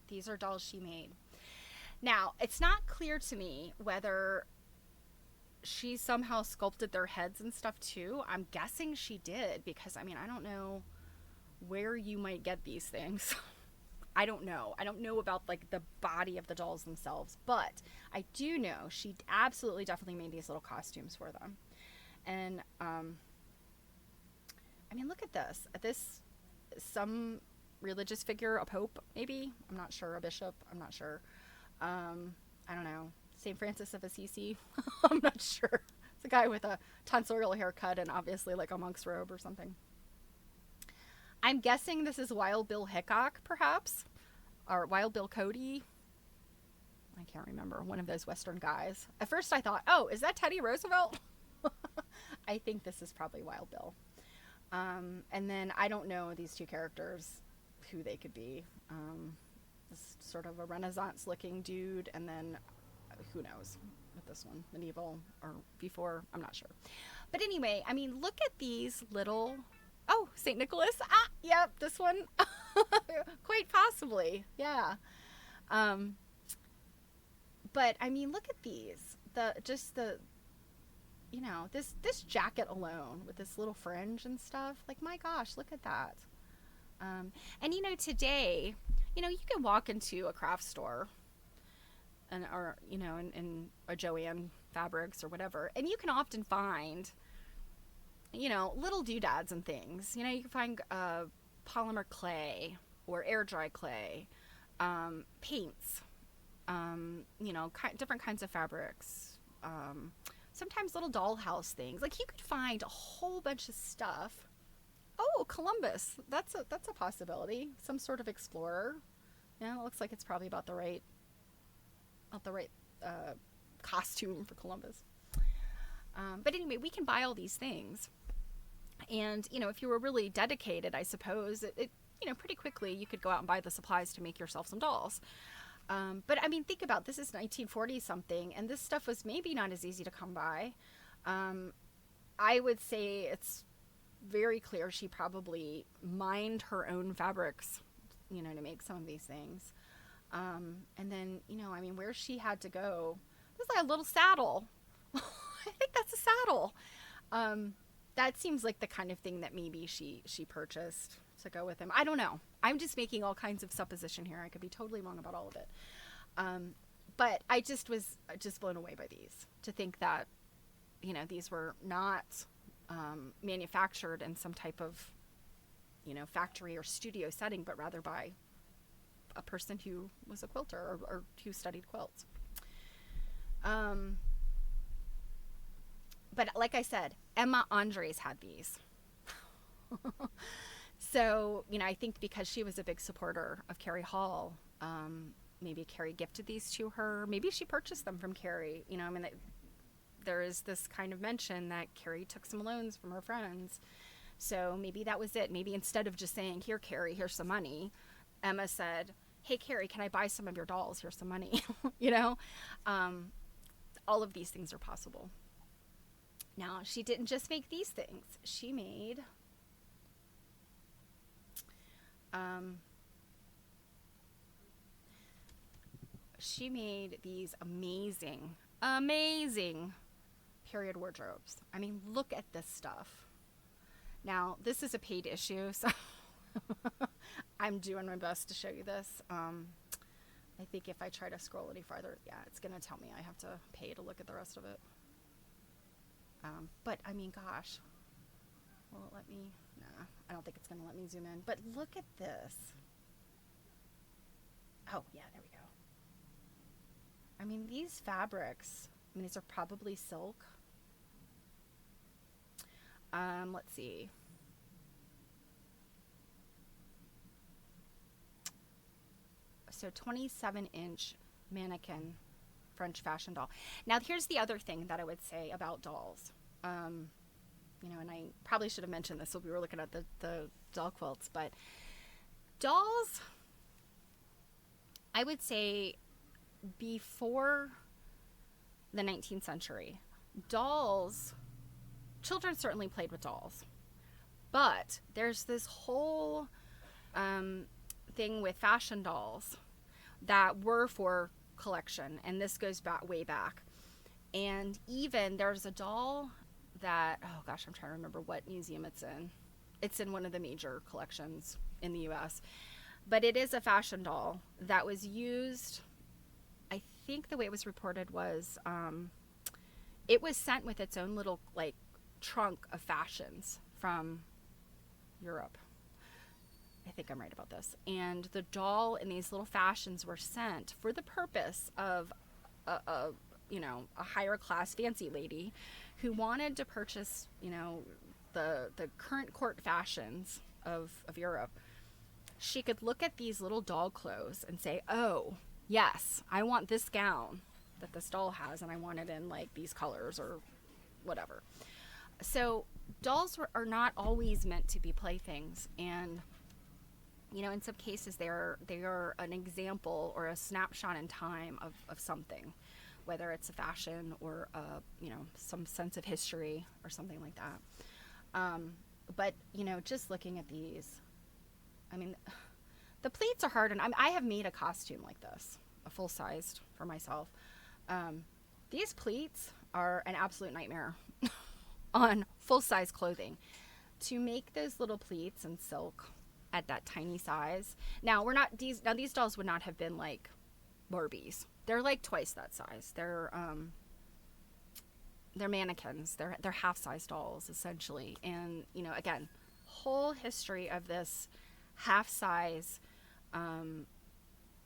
These are dolls she made. Now, it's not clear to me whether she somehow sculpted their heads and stuff too. I'm guessing she did, because I mean, I don't know where you might get these things. I don't know. I don't know about like the body of the dolls themselves, but I do know she absolutely definitely made these little costumes for them. And I mean, look at this. This, some religious figure, a pope maybe, I'm not sure, a bishop, I'm not sure. I don't know, St. Francis of Assisi. I'm not sure. It's a guy with a tonsorial haircut and obviously like a monk's robe or something. I'm guessing this is Wild Bill Hickok, perhaps, or Wild Bill Cody. I can't remember, one of those Western guys. At first I thought, oh, is that Teddy Roosevelt? I think this is probably Wild Bill. And then I don't know these two characters, who they could be. This sort of a Renaissance looking dude, and then who knows with this one, medieval or before, I'm not sure. But anyway, I mean, look at these little, oh, St. Nicholas. Ah, yep, this one. Quite possibly, yeah. But I mean, look at these. You know, this jacket alone with this little fringe and stuff, like, my gosh, look at that. And you know, today, you know, you can walk into a craft store and, or, you know, in a Joann Fabrics or whatever, and you can often find, you know, little doodads and things. You know, you can find polymer clay or air dry clay, paints, you know, different kinds of fabrics, sometimes little dollhouse things. Like, you could find a whole bunch of stuff. Oh, Columbus. That's a possibility. Some sort of explorer. Yeah, it looks like it's probably about the right costume for Columbus. But anyway, we can buy all these things. And, you know, if you were really dedicated, I suppose, it you know, pretty quickly you could go out and buy the supplies to make yourself some dolls. But I mean, think about, this is 1940 something, and this stuff was maybe not as easy to come by. I would say it's very clear she probably mined her own fabrics, you know, to make some of these things. And then, you know, I mean, where she had to go, there's like a little saddle. I think that's a saddle. That seems like the kind of thing that maybe she purchased to go with him. I don't know. I'm just making all kinds of supposition here. I could be totally wrong about all of it. But I just was blown away by these, to think that, you know, these were not manufactured in some type of, you know, factory or studio setting, but rather by a person who was a quilter or who studied quilts. But like I said, Emma Andres had these. So, you know, I think because she was a big supporter of Carrie Hall, maybe Carrie gifted these to her. Maybe she purchased them from Carrie. You know, I mean, there is this kind of mention that Carrie took some loans from her friends. So maybe that was it. Maybe instead of just saying, here, Carrie, here's some money, Emma said, hey, Carrie, can I buy some of your dolls? Here's some money. You know, all of these things are possible. Now, she didn't just make these things. She made these amazing period wardrobes. I mean, look at this stuff. Now, this is a paid issue, so I'm doing my best to show you this. I think if I try to scroll any farther, yeah, it's going to tell me I have to pay to look at the rest of it. But, I mean, gosh. Will it let me? Nah, I don't think it's going to let me zoom in. But look at this. Oh, yeah, there we go. I mean, these fabrics, I mean, these are probably silk. Let's see. So 27-inch mannequin French fashion doll. Now, here's the other thing that I would say about dolls. You know, and I probably should have mentioned this when we were looking at the doll quilts, but dolls, I would say before the 19th century, dolls, children certainly played with dolls. But there's this whole thing with fashion dolls that were for collection, and this goes back way back. And even there's a doll that, oh gosh, I'm trying to remember what museum it's in. It's in one of the major collections in the US. But it is a fashion doll that was used, I think the way it was reported was it was sent with its own little like trunk of fashions from Europe. I think I'm right about this. And the doll and these little fashions were sent for the purpose of a higher class fancy lady who wanted to purchase, the current court fashions of Europe. She could look at these little doll clothes and say, oh, yes, I want this gown that this doll has, and I want it in like these colors or whatever. So dolls are not always meant to be playthings, and in some cases they are an example or a snapshot in time of something, whether it's a fashion or some sense of history or something like that. But just looking at these, I mean, the pleats are hard, and I have made a costume like this, a full-sized for myself. These pleats are an absolute nightmare on full-size clothing. To make those little pleats in silk at that tiny size. Now, these dolls would not have been like Barbies. They're like twice that size. They're mannequins. They're half-size dolls essentially. And again, whole history of this half-size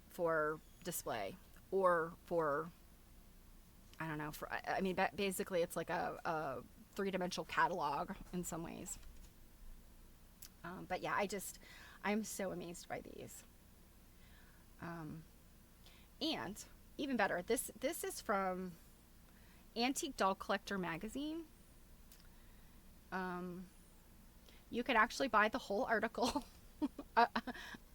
for display or for, I don't know, basically it's like a three-dimensional catalog in some ways. But yeah, I'm so amazed by these. And even better, this is from Antique Doll Collector magazine. You could actually buy the whole article.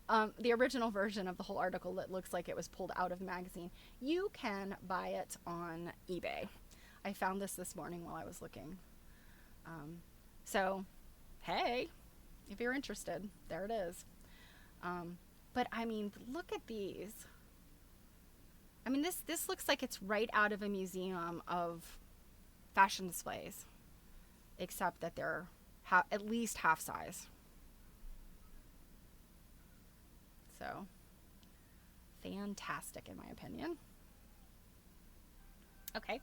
The original version of the whole article that looks like it was pulled out of the magazine. You can buy it on eBay. I found this morning while I was looking. So, hey, if you're interested, there it is. But I mean, look at these. I mean, this looks like it's right out of a museum of fashion displays, except that they're at least half size. So, fantastic in my opinion. Okay,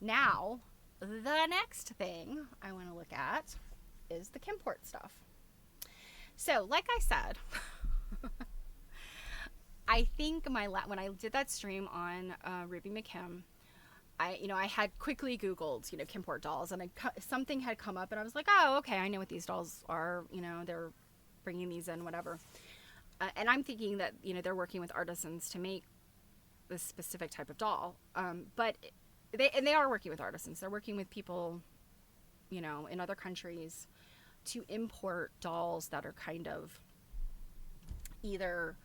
now the next thing I want to look at is the Kimport stuff. So, like I said, I think when I did that stream on Ruby McKim, I had quickly Googled, Kimport dolls, and something had come up, and I was like, oh, okay, I know what these dolls are. They're bringing these in, whatever. And I'm thinking that, they're working with artisans to make this specific type of doll. But they are working with artisans. They're working with people, in other countries to import dolls that are kind of either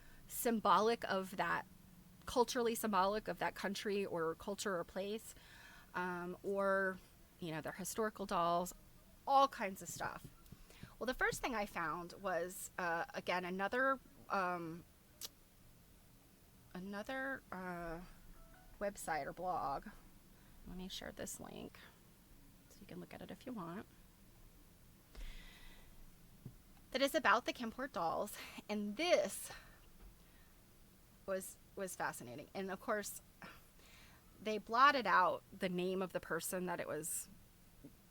culturally symbolic of that country or culture or place, or, they're historical dolls, all kinds of stuff. Well, the first thing I found was, again, another website or blog. Let me share this link so you can look at it if you want. That is about the Kimport dolls, and this was fascinating. And of course, they blotted out the name of the person that it was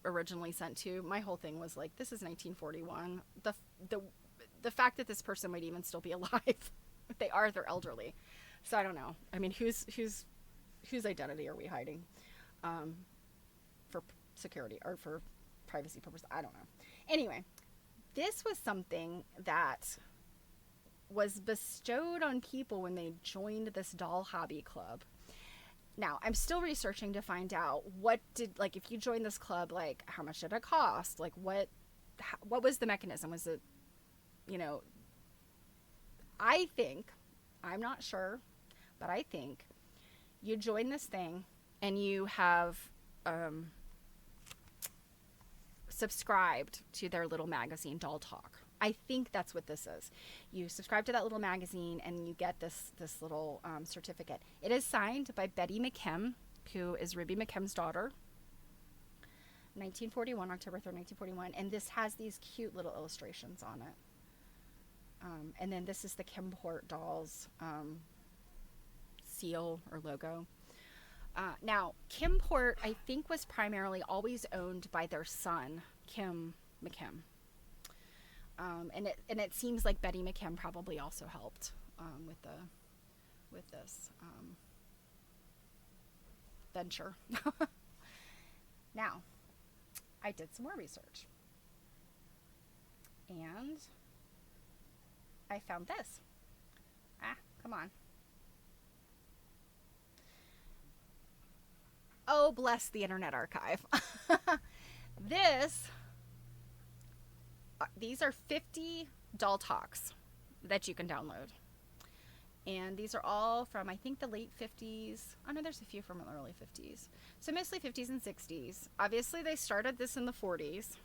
originally sent to. My whole thing was like, this is 1941. The fact that this person might even still be alive, if they're elderly. So I don't know. I mean, whose identity are we hiding for security or for privacy purposes? I don't know. Anyway, this was something that was bestowed on people when they joined this doll hobby club. Now, I'm still researching to find out if you joined this club, like, how much did it cost? Like, what was the mechanism? Was it, I think, I'm not sure, but I think you join this thing and you have subscribed to their little magazine, Doll Talk. I think that's what this is. You subscribe to that little magazine and you get this little certificate. It is signed by Betty McKim, who is Ruby McKim's daughter. 1941, October 3rd, 1941. And this has these cute little illustrations on it. And then this is the Kimport Dolls seal or logo. Now, Kimport, I think, was primarily always owned by their son, Kim McKim. And it seems like Betty McKim probably also helped with this venture. Now, I did some more research, and I found this. Come on. Oh, bless the Internet Archive. These are 50 doll talks that you can download. And these are all from, I think, the late 50s. Oh, no, there's a few from the early 50s. So mostly 50s and 60s. Obviously, they started this in the 40s.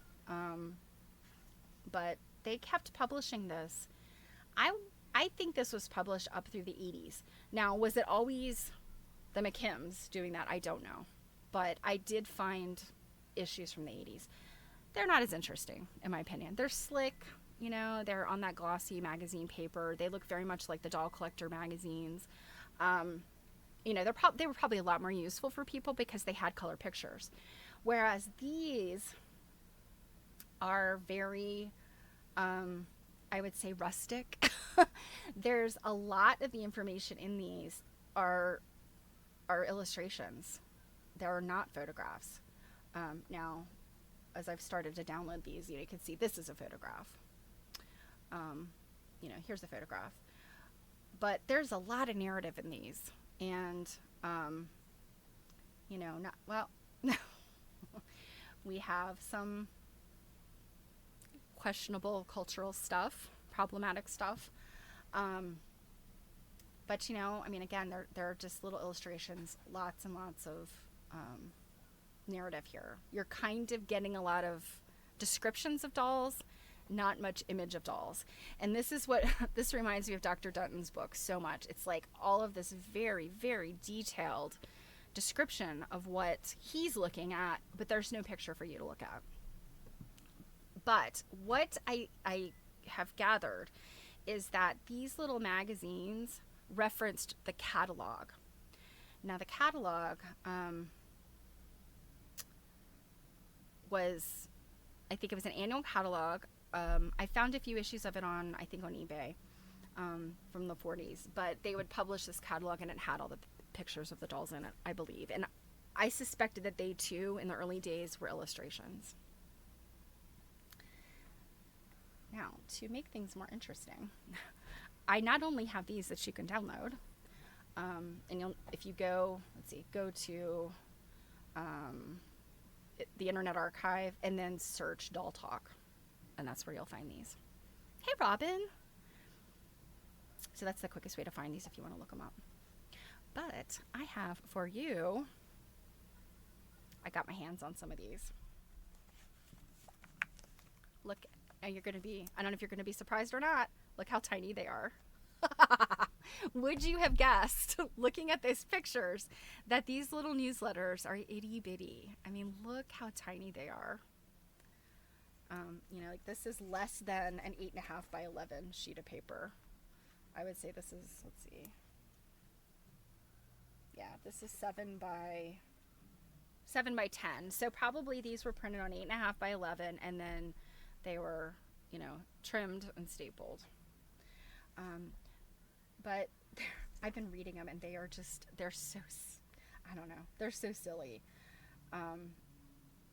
But they kept publishing this. I think this was published up through the 80s. Now, was it always the McKims doing that? I don't know. But I did find issues from the 80s. They're not as interesting, in my opinion. They're slick. You know, they're on that glossy magazine paper. They look very much like the doll collector magazines. You know, they were probably a lot more useful for people because they had color pictures. Whereas these are very, I would say, rustic. There's a lot of the information in these are illustrations. They're not photographs. Now, as I've started to download these, you can see this is a photograph. You know, here's a photograph. But there's a lot of narrative in these. And, you know, we have some questionable cultural stuff, problematic stuff. But, you know, I mean, again, they're just little illustrations, lots and lots of narrative here. You're kind of getting a lot of descriptions of dolls, not much image of dolls. And this is what this reminds me of Dr. Dunton's book so much. It's like all of this very, very detailed description of what he's looking at, but there's no picture for you to look at. But what I have gathered is that these little magazines referenced the catalog. Now, the catalog was, I think it was an annual catalog. I found a few issues of it on eBay from the 40s, but they would publish this catalog and it had all the pictures of the dolls in it, I believe. And I suspected that they too, in the early days, were illustrations. Now, to make things more interesting, I not only have these that you can download, and if you go to the Internet Archive and then search Doll Talk, and that's where you'll find these. Hey, Robin. So that's the quickest way to find these if you want to look them up. But I have for you, I got my hands on some of these. Look, and I don't know if you're going to be surprised or not. Look how tiny they are. Would you have guessed, looking at these pictures, that these little newsletters are itty bitty? I mean, look how tiny they are. You know, like this is less than an 8.5 by 11 sheet of paper. I would say this is, let's see. Yeah, this is 7 by 10. So probably these were printed on 8.5 by 11, and then they were, you know, trimmed and stapled. But I've been reading them, and they're so, I don't know, they're so silly.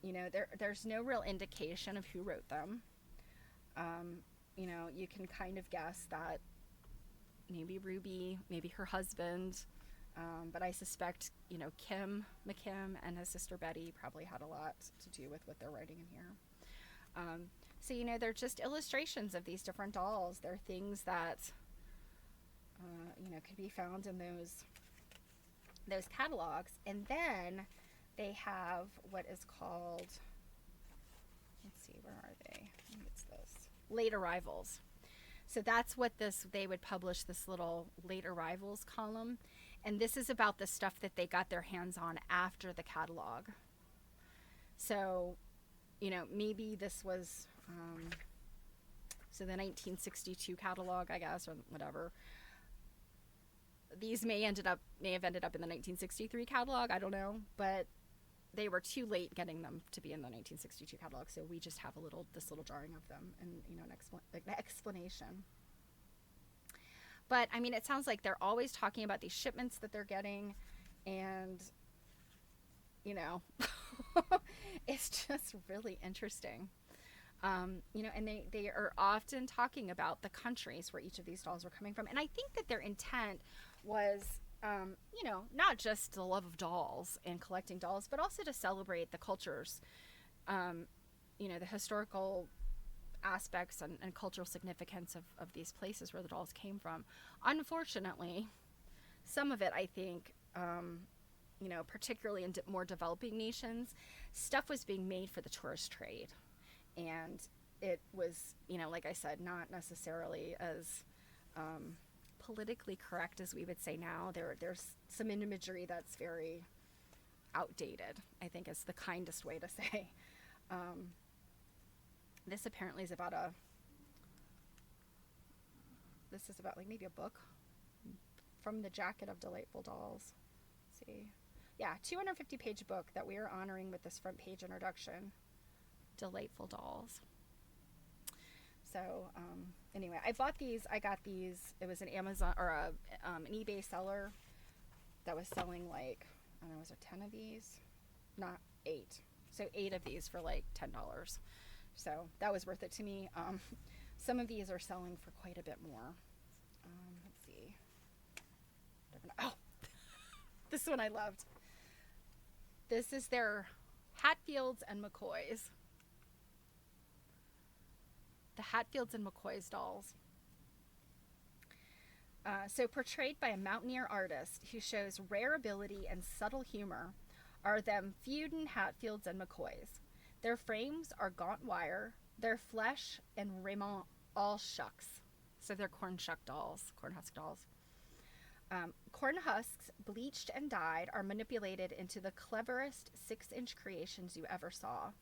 You know, there's no real indication of who wrote them. You know, you can kind of guess that maybe Ruby, maybe her husband, but I suspect, you know, Kim McKim and his sister Betty probably had a lot to do with what they're writing in here. So, you know, they're just illustrations of these different dolls. They're things that could be found in those catalogs. And then they have what is called, let's see, where are they? I think it's this. Late arrivals. So that's what they would publish this little late arrivals column. And this is about the stuff that they got their hands on after the catalog. So, maybe this was, so the 1962 catalog, I guess, or whatever. These may have ended up in the 1963 catalog. I don't know, but they were too late getting them to be in the 1962 catalog. So we just have this little drawing of them and an explanation. But I mean, it sounds like they're always talking about these shipments that they're getting, and it's just really interesting. And they are often talking about the countries where each of these dolls were coming from. And I think that their intent was, not just the love of dolls and collecting dolls, but also to celebrate the cultures, the historical aspects and cultural significance of these places where the dolls came from. Unfortunately, some of it, I think, particularly in more developing nations, stuff was being made for the tourist trade. And it was, like I said, not necessarily as politically correct as we would say now. There's some imagery that's very outdated, I think is the kindest way to say. This apparently is about like maybe a book from the Jacket of Delightful Dolls. Let's see. Yeah, 250-page book that we are honoring with this front page introduction. Delightful Dolls. So, anyway, I got these. It was an Amazon or an eBay seller that was selling like, I don't know, was there 10 of these? Not 8. So 8 of these for like $10. So that was worth it to me. Some of these are selling for quite a bit more. Let's see. Oh, this one I loved. This is their Hatfields and McCoys. The Hatfields and McCoys dolls. So portrayed by a mountaineer artist who shows rare ability and subtle humor are them Feuden Hatfields and McCoys. Their frames are gaunt wire, their flesh and raiment all shucks. So they're corn husk dolls. Corn husks, bleached and dyed, are manipulated into the cleverest 6-inch creations you ever saw.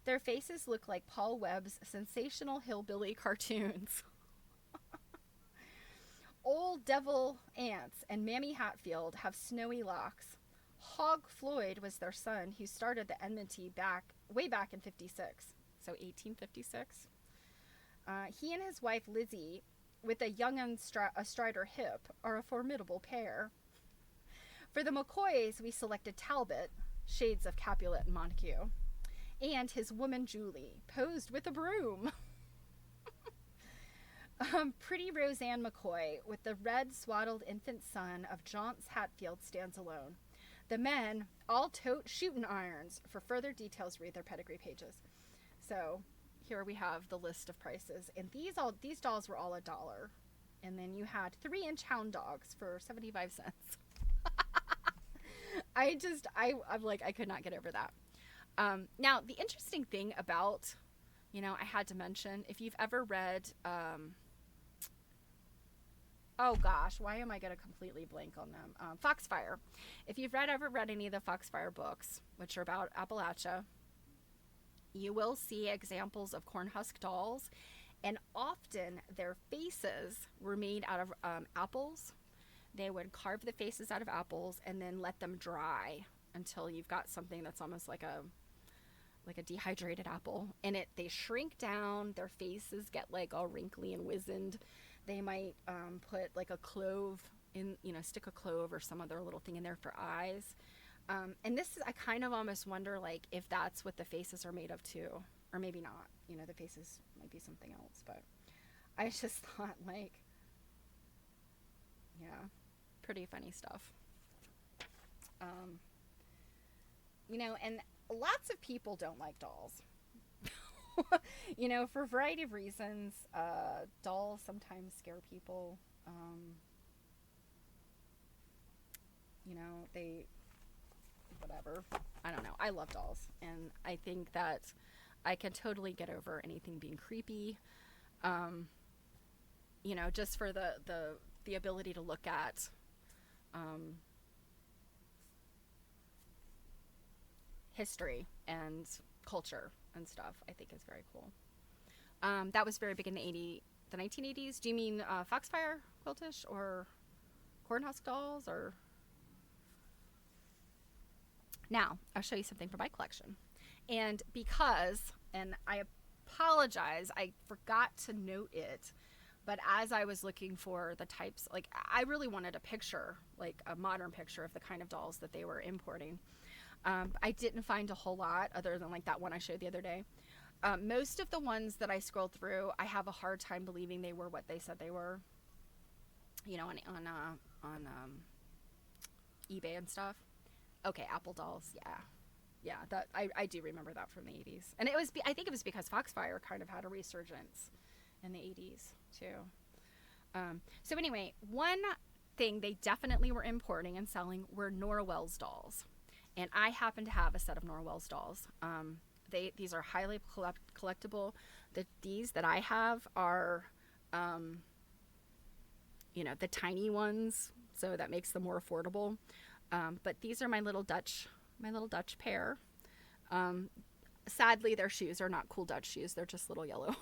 Their faces look like Paul Webb's sensational hillbilly cartoons. Old Devil Ants and Mammy Hatfield have snowy locks. Hog Floyd was their son, who started the enmity way back in 56, so 1856. He and his wife Lizzie, with a young astride her hip, are a formidable pair. For the McCoys, we selected Talbot, shades of Capulet and Montague, and his woman Julie, posed with a broom. Pretty Roseanne McCoy, with the red swaddled infant son of Jaunts Hatfield, stands alone. The men all tote shooting irons. For further details, read their pedigree pages. So here we have the list of prices, and these dolls were all $1, and then you had 3-inch hound dogs for 75 cents. I'm like, I could not get over that. Now the interesting thing about, I had to mention, if you've ever read, oh gosh, why am I going to completely blank on them? Foxfire. If you've ever read any of the Foxfire books, which are about Appalachia, you will see examples of corn husk dolls, and often their faces were made out of apples. They would carve the faces out of apples and then let them dry until you've got something that's almost like a dehydrated apple. And they shrink down, their faces get like all wrinkly and wizened. They might put like a clove in, stick a clove or some other little thing in there for eyes. And I kind of almost wonder like if that's what the faces are made of too, or maybe not. The faces might be something else, but I just thought like, yeah, pretty funny stuff. And lots of people don't like dolls. For a variety of reasons. Dolls sometimes scare people. they, whatever. I don't know. I love dolls. And I think that I can totally get over anything being creepy. Just for the ability to look at history and culture and stuff, I think is very cool. That was very big in the 1980s. Do you mean Foxfire quiltish or cornhusk dolls? Or now I'll show you something from my collection. And I apologize, I forgot to note it, but as I was looking for the types, like I really wanted a picture, like a modern picture of the kind of dolls that they were importing. I didn't find a whole lot other than like that one I showed the other day. Most of the ones that I scrolled through, I have a hard time believing they were what they said they were. On eBay and stuff. Okay, Apple dolls, yeah. That I do remember that from the 80s, and I think it was because Foxfire kind of had a resurgence in the 80s too. So anyway, one thing they definitely were importing and selling were Norwell's dolls, and I happen to have a set of Norwell's dolls. These are highly collectible. These that I have are, the tiny ones, so that makes them more affordable. But these are my little Dutch pair. Sadly, their shoes are not cool Dutch shoes. They're just little yellow,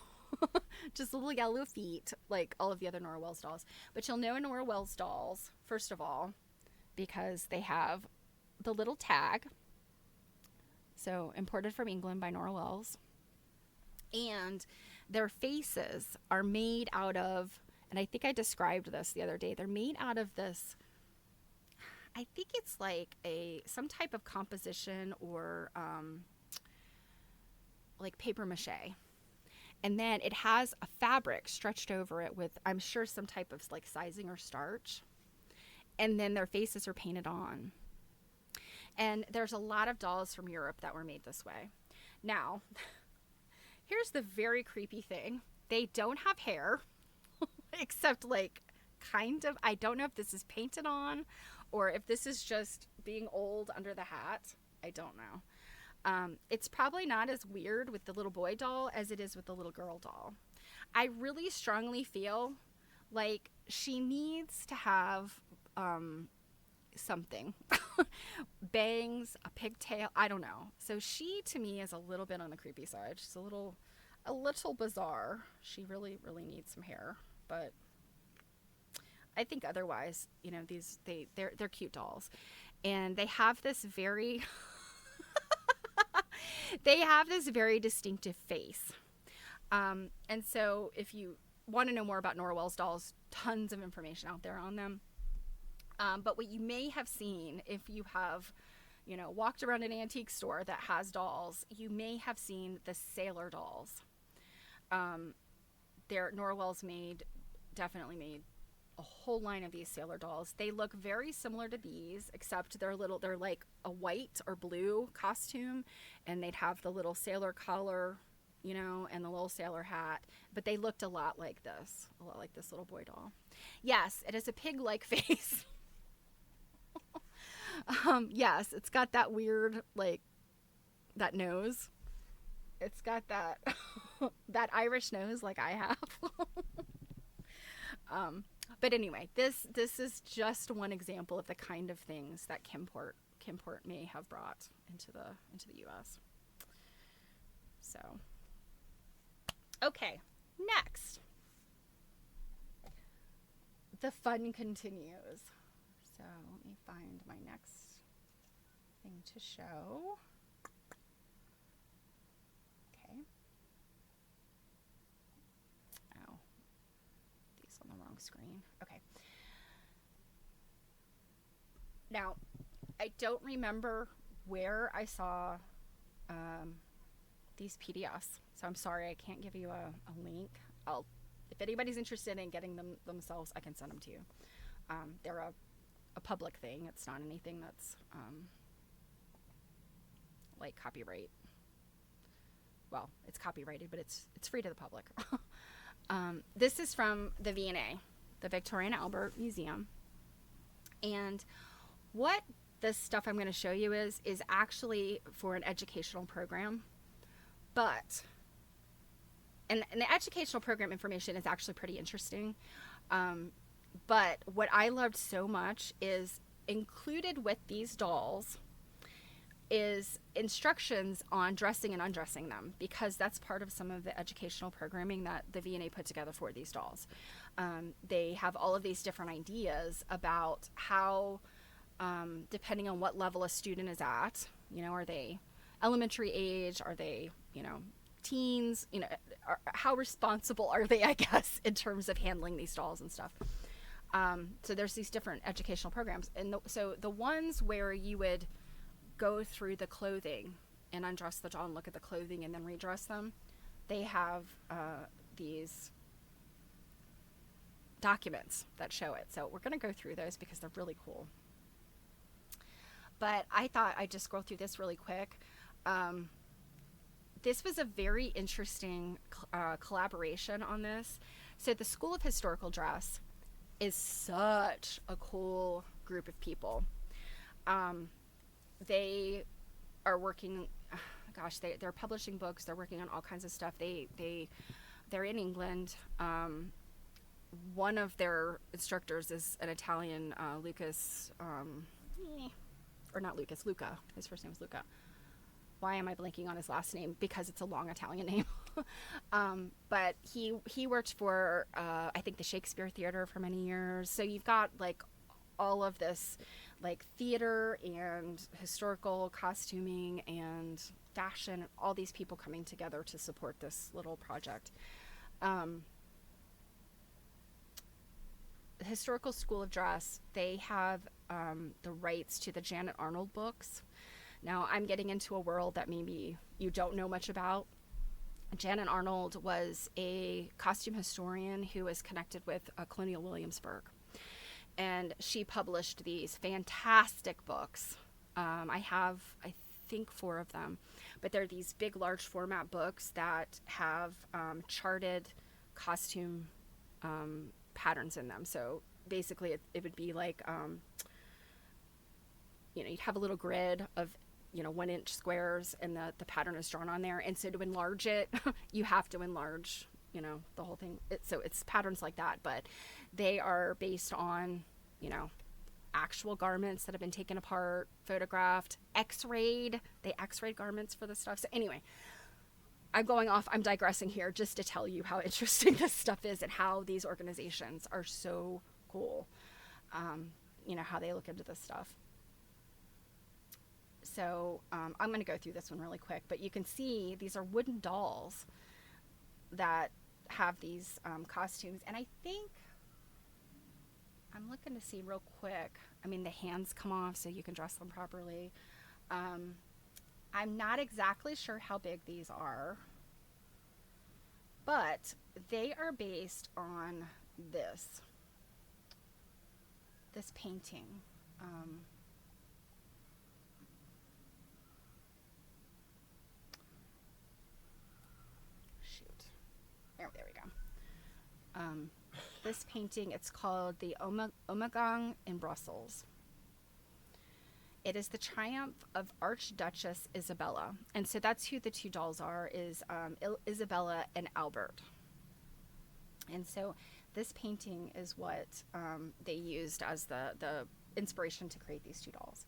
just little yellow feet, like all of the other Norwell's dolls. But you'll know Norwell's dolls, first of all, because they have the little tag. So imported from England by Norwell's. And their faces are made out of, and I think I described this the other day, they're made out of this, I think it's like some type of composition or like paper mache. And then it has a fabric stretched over it with, I'm sure, some type of like sizing or starch. And then their faces are painted on. And there's a lot of dolls from Europe that were made this way. Now, here's the very creepy thing. They don't have hair, except like kind of, I don't know if this is painted on or if this is just being old under the hat. I don't know. It's probably not as weird with the little boy doll as it is with the little girl doll. I really strongly feel like she needs to have something. Bangs, a pigtail, I don't know. So she, to me, is a little bit on the creepy side. She's a little bizarre. She really, really needs some hair. But I think otherwise, they're cute dolls. And they have this very distinctive face. And so if you want to know more about Norwell's dolls, tons of information out there on them. But what you may have seen, if you have, walked around an antique store that has dolls, you may have seen the sailor dolls. Norwell's definitely made a whole line of these sailor dolls. They look very similar to these, except they're like a white or blue costume, and they'd have the little sailor collar, and the little sailor hat. But they looked a lot like this little boy doll. Yes, it has a pig-like face. Yes, it's got that weird, like, that nose. It's got that that Irish nose like I have. But anyway, this is just one example of the kind of things that Kimport may have brought into the U.S. So, okay, next. The fun continues. So let me find my next thing to show. Okay. Oh, these on the wrong screen. Okay. Now, I don't remember where I saw these PDFs, so I'm sorry I can't give you a link. If anybody's interested in getting them themselves, I can send them to you. They're a public thing. It's not anything that's like copyright. Well, it's copyrighted, but it's free to the public. This is from the V&A, the Victoria and Albert Museum. And what this stuff I'm going to show you is actually for an educational program, but and the educational program information is actually pretty interesting. But what I loved so much is included with these dolls is instructions on dressing and undressing them, because that's part of some of the educational programming that the V&A put together for these dolls. They have all of these different ideas about how, depending on what level a student is at, are they elementary age? Are they, teens? How responsible are they, I guess, in terms of handling these dolls and stuff. So there's these different educational programs. And so the ones where you would go through the clothing and undress the doll and look at the clothing and then redress them, they have these documents that show it. So we're going to go through those because they're really cool. But I thought I'd just scroll through this really quick. This was a very interesting collaboration on this. So the School of Historical Dress is such a cool group of people. They are working, they're publishing books. They're working on all kinds of stuff. They're in England. One of their instructors is an Italian, Luca. His first name is Luca. Why am I blanking on his last name? Because it's a long Italian name. But he worked for, I think, the Shakespeare Theater for many years. So you've got like all of this like theater and historical costuming and fashion, all these people coming together to support this little project. The Historical School of Dress, they have the rights to the Janet Arnold books. Now, I'm getting into a world that maybe you don't know much about. Janet Arnold was a costume historian who was connected with Colonial Williamsburg. And she published these fantastic books. I have, I think, 4 of them. But they're these big, large format books that have charted costume patterns in them. So basically it would be like, you'd have a little grid of 1-inch squares, and the pattern is drawn on there. And so to enlarge it, you have to enlarge, the whole thing. So it's patterns like that, but they are based on, actual garments that have been taken apart, photographed, x-rayed. They x-rayed garments for this stuff. So anyway, I'm digressing here just to tell you how interesting this stuff is and how these organizations are so cool. How they look into this stuff. So I'm going to go through this one really quick, but you can see these are wooden dolls that have these costumes. And I think, I'm looking to see real quick. I mean, the hands come off so you can dress them properly. I'm not exactly sure how big these are, but they are based on this painting. There we go. This painting, it's called the Ommegang in Brussels. It is the triumph of Archduchess Isabella. And so that's who the 2 dolls are, is Isabella and Albert. And so this painting is what they used as the inspiration to create these 2 dolls.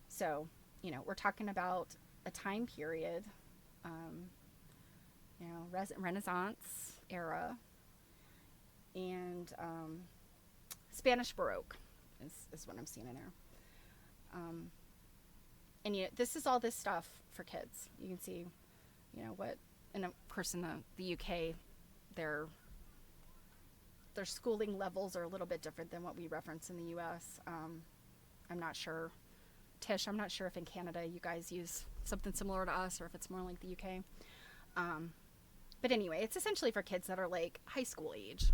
So, we're talking about a time period, Renaissance era, and Spanish Baroque is what I'm seeing in there. And this is all this stuff for kids. You can see, what, and of course in the UK, their schooling levels are a little bit different than what we reference in the US. I'm not sure, Tish, I'm not sure if in Canada you guys use something similar to us or if it's more like the UK. But anyway, it's essentially for kids that are like high school age.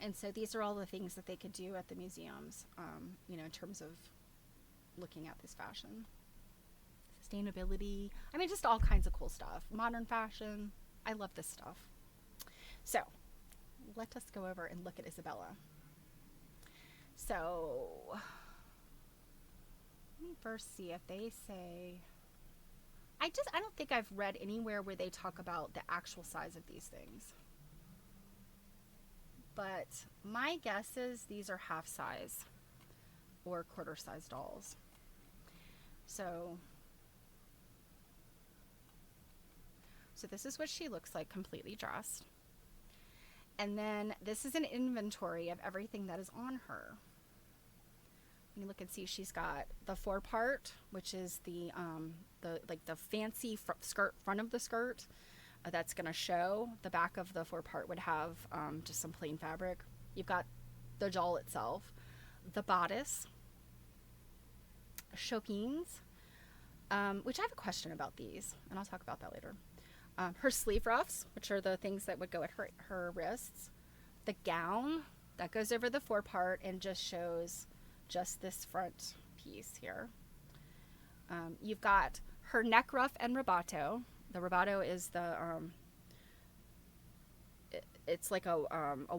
And so these are all the things that they could do at the museums, in terms of looking at this fashion. Sustainability. I mean, just all kinds of cool stuff. Modern fashion. I love this stuff. So let us go over and look at Isabella. So let me first see if they say. I don't think I've read anywhere where they talk about the actual size of these things. But my guess is these are half size or quarter size dolls. So this is what she looks like completely dressed. And then this is an inventory of everything that is on her. You look and see she's got the forepart, which is the fancy skirt, front of the skirt that's going to show. The back of the forepart would have just some plain fabric. You've got the doll itself, the bodice, chokines, which I have a question about these, and I'll talk about that later. Her sleeve ruffs, which are the things that would go at her wrists, the gown that goes over the forepart and just shows just this front piece here. You've got her neck ruff and rabato. The rabato is it's like a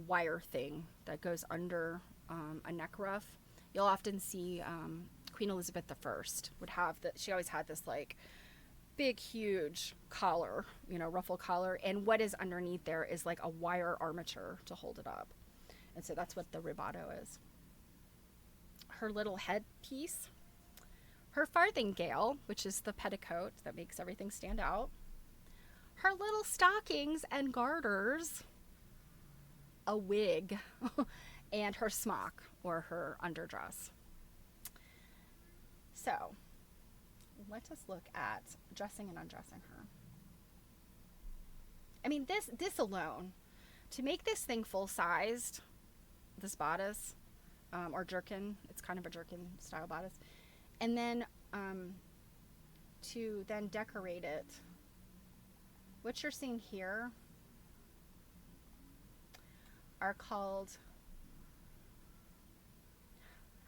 wire thing that goes under a neck ruff. You'll often see Queen Elizabeth I would have she always had this like big, huge collar, ruffle collar. And what is underneath there is like a wire armature to hold it up. And so that's what the rabato is. Her little headpiece, her farthingale, which is the petticoat that makes everything stand out, her little stockings and garters, a wig, and her smock or her underdress. So let us look at dressing and undressing her. I mean, this alone, to make this thing full-sized, this bodice, or jerkin, it's kind of a jerkin style bodice, and then to then decorate it, what you're seeing here are called,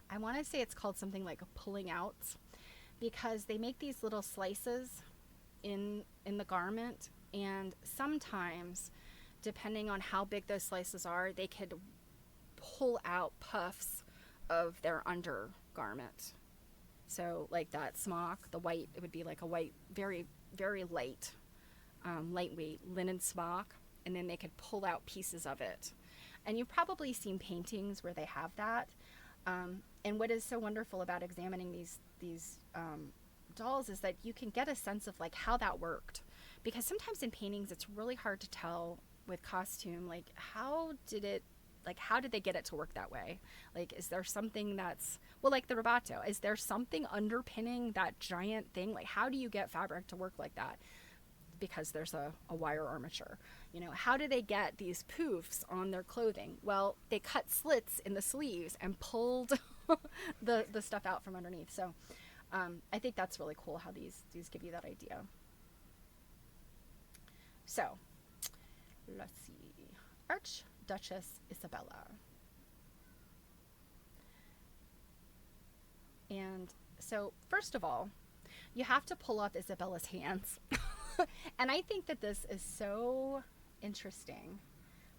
I want to say it's called something like pulling outs, because they make these little slices in the garment, and sometimes, depending on how big those slices are, they could pull out puffs of their undergarment. So like that smock, the white, it would be like a white, very, very light, lightweight linen smock, and then they could pull out pieces of it. And you've probably seen paintings where they have that. And what is so wonderful about examining these dolls is that you can get a sense of like how that worked, because sometimes in paintings it's really hard to tell with costume, like how did they get it to work that way? Like, is there something that's, well, like the rabato, is there something underpinning that giant thing? Like, how do you get fabric to work like that? Because there's a wire armature. How do they get these poofs on their clothing? Well, they cut slits in the sleeves and pulled the stuff out from underneath. So I think that's really cool how these give you that idea. So let's see. Archduchess Isabella. And so first of all, you have to pull off Isabella's hands. And I think that this is so interesting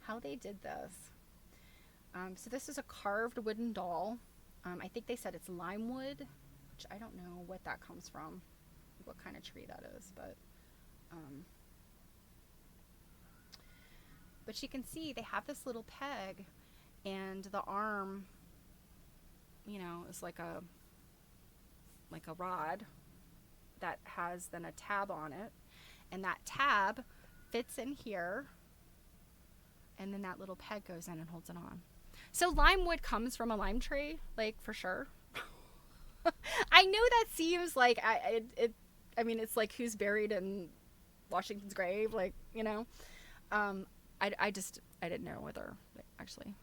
how they did this. So this is a carved wooden doll. I think they said it's lime wood, which I don't know what that comes from, what kind of tree that is, but you can see they have this little peg, and the arm, is like a rod that has then a tab on it, and that tab fits in here, and then that little peg goes in and holds it on. So lime wood comes from a lime tree, like, for sure. I know that seems like I mean, it's like who's buried in Washington's grave, like, I didn't know whether, actually.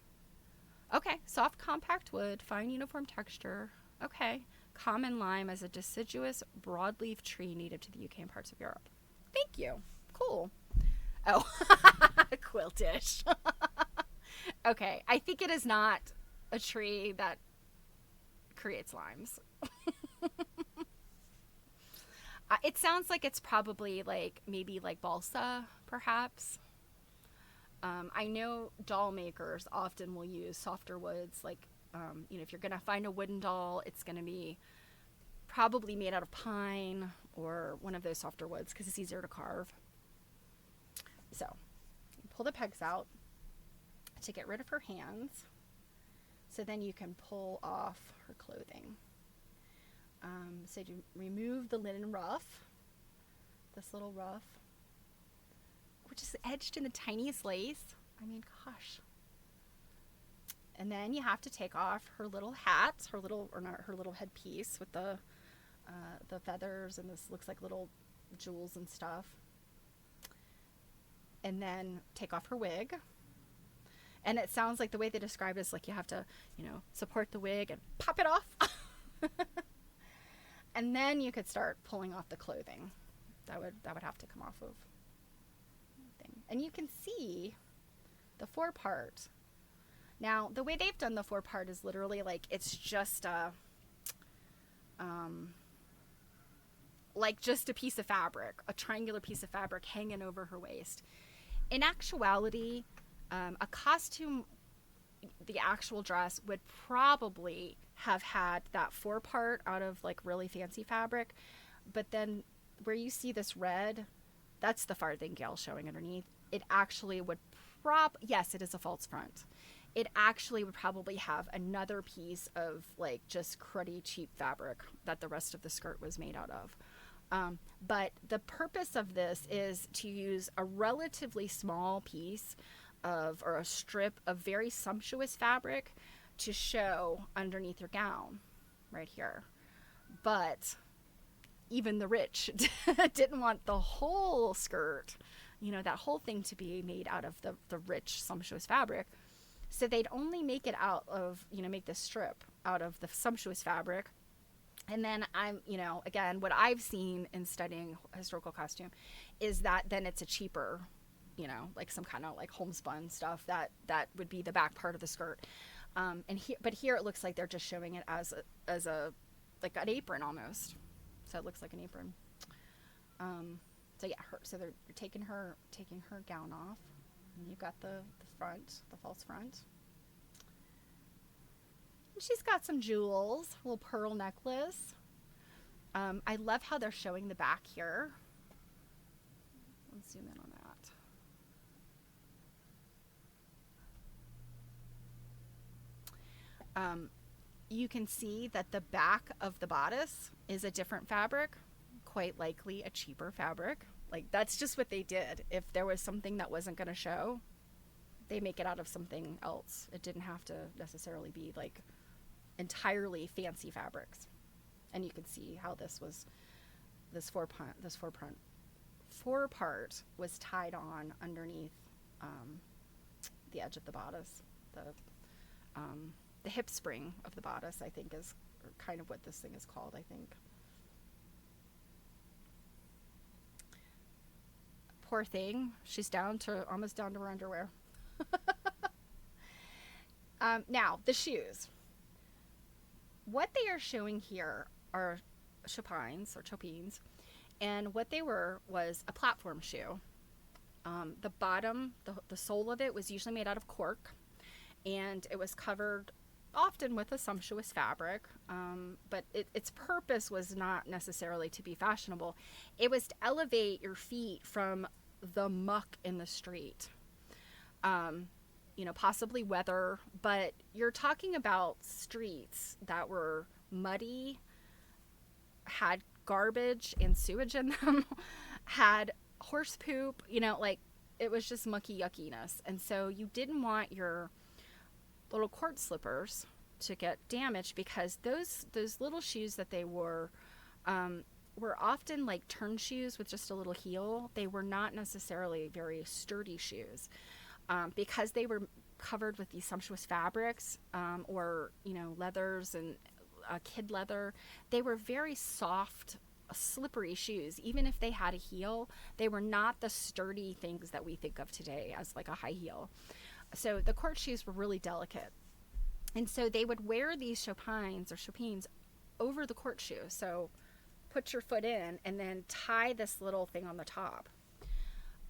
Okay, soft compact wood, fine uniform texture. Okay, common lime as a deciduous broadleaf tree native to the UK and parts of Europe. Thank you. Cool. Oh, quiltish. Okay, I think it is not a tree that creates limes. It sounds like it's probably maybe balsa, perhaps. I know doll makers often will use softer woods like If you're going to find a wooden doll, it's going to be probably made out of pine or one of those softer woods because it's easier to carve. So you pull the pegs out to get rid of her hands. So then you can pull off her clothing. So to remove the linen ruff, this little ruff, which is edged in the tiniest lace. I mean, gosh. And then you have to take off her little hat, her little headpiece with the feathers, and this looks like little jewels and stuff. And then take off her wig. And it sounds like the way they describe it is like you have to, support the wig and pop it off. And then you could start pulling off the clothing. That would have to come off of thing. And you can see the forepart. Now, the way they've done the forepart is literally like it's just just a piece of fabric, a triangular piece of fabric hanging over her waist. In actuality, a costume, the actual dress, would probably have had that forepart out of like really fancy fabric, but then where you see this red, that's the farthingale showing underneath. It actually would yes, it is a false front. It actually would probably have another piece of like just cruddy cheap fabric that the rest of the skirt was made out of. But the purpose of this is to use a relatively small piece or a strip of very sumptuous fabric to show underneath your gown right here. But even the rich didn't want the whole skirt, that whole thing to be made out of the rich sumptuous fabric. So they'd only make it out of, make this strip out of the sumptuous fabric. And then again, what I've seen in studying historical costume is that then it's a cheaper, like some kind of like homespun stuff that would be the back part of the skirt. But here it looks like they're just showing it as a like an apron almost. So it looks like an apron. So yeah, so they're taking her gown off, and you've got the front, the false front. And she's got some jewels, a little pearl necklace. I love how they're showing the back here. Let's zoom in on that. You can see that the back of the bodice is a different fabric, quite likely a cheaper fabric. Like that's just what they did. If there was something that wasn't going to show, they make it out of something else. It didn't have to necessarily be like entirely fancy fabrics. And you can see how this forepart was tied on underneath the edge of the bodice. The hip spring of the bodice, I think, is kind of what this thing is called, I think. Poor thing. She's almost down to her underwear. Now, the shoes. What they are showing here are chopines, and what they were was a platform shoe. The bottom, the sole of it was usually made out of cork, and it was covered often with a sumptuous fabric, but its purpose was not necessarily to be fashionable. It was to elevate your feet from the muck in the street. Possibly weather, but you're talking about streets that were muddy, had garbage and sewage in them, had horse poop, it was just mucky yuckiness. And so you didn't want your little court slippers to get damaged, because those little shoes that they wore were often like turn shoes with just a little heel. They were not necessarily very sturdy shoes, because they were covered with these sumptuous fabrics, or leathers and kid leather. They were very soft, slippery shoes. Even if they had a heel, they were not the sturdy things that we think of today as like a high heel. So the court shoes were really delicate. And so they would wear these chopines over the court shoe. So put your foot in and then tie this little thing on the top.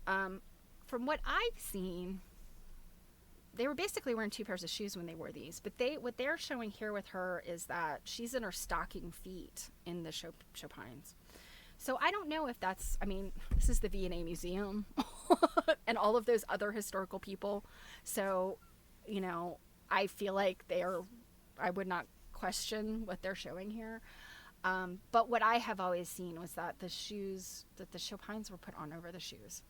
From what I've seen, they were basically wearing two pairs of shoes when they wore these. But what they're showing here with her is that she's in her stocking feet in the Chopins. So I don't know if that's, I mean, this is the V&A Museum and all of those other historical people. So, you know, I feel like I would not question what they're showing here. But what I have always seen was that the Chopins were put on over the shoes.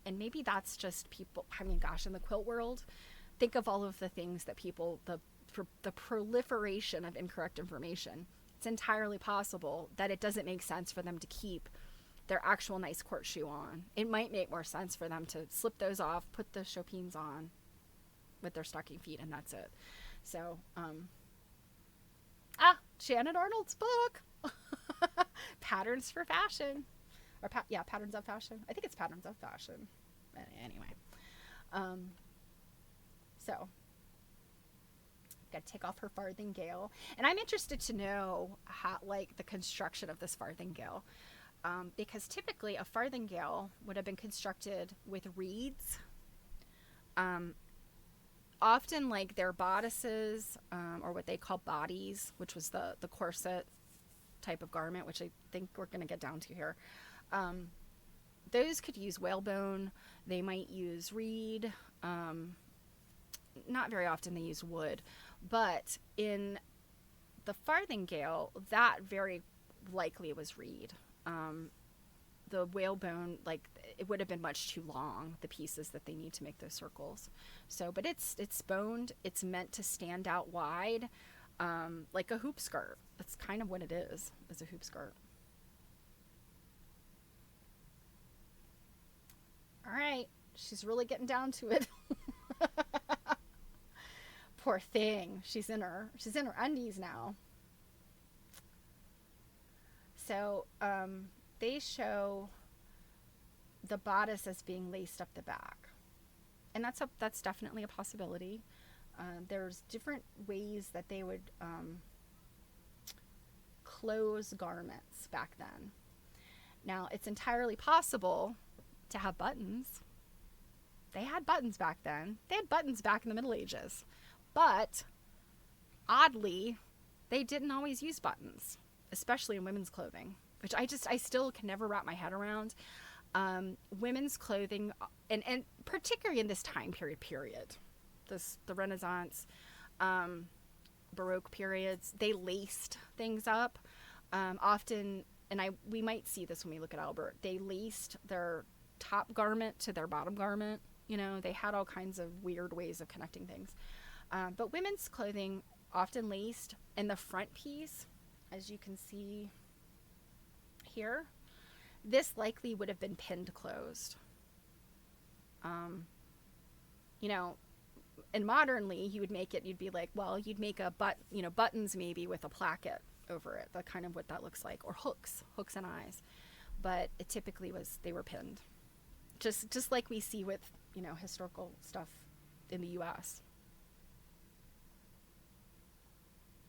And maybe that's just people, I mean, gosh, in the quilt world, think of all of the things that people, the proliferation of incorrect information. It's entirely possible that it doesn't make sense for them to keep their actual nice court shoe on. It might make more sense for them to slip those off, put the Chopins on with their stocking feet, and that's it. So, Shannon Arnold's book, Patterns for Fashion, or Patterns of Fashion. I think it's Patterns of Fashion. Anyway, so got to take off her farthingale, and I'm interested to know how, like, the construction of this farthingale, because typically a farthingale would have been constructed with reeds. Often, like, their bodices, or what they call bodies, which was the corset type of garment, which I think we're going to get down to here. Those could use whalebone. They might use reed. Not very often they use wood. But in the farthingale, that very likely was reed. The whalebone, like, it would have been much too long, the pieces that they need to make those circles. So, but it's boned. It's meant to stand out wide, like a hoop skirt. That's kind of what it is a hoop skirt. All right, she's really getting down to it. Poor thing. She's in her undies now. So, they show the bodice as being laced up the back, and that's definitely a possibility. There's different ways that they would close garments back then. Now, it's entirely possible to have buttons. They had buttons back then. They had buttons back in the Middle Ages, but oddly, they didn't always use buttons, especially in women's clothing, which I still can never wrap my head around. Women's clothing, and particularly in this time period, the Renaissance, Baroque periods, they laced things up. Often, and we might see this when we look at Albert, they laced their top garment to their bottom garment. You know, they had all kinds of weird ways of connecting things. But women's clothing often laced, and the front piece, as you can see here, this likely would have been pinned closed. You know, and modernly you'd be like, well, you'd make buttons maybe with a placket over it. That's kind of what that looks like, or hooks and eyes. But it typically they were pinned. Just like we see with, you know, historical stuff in the US.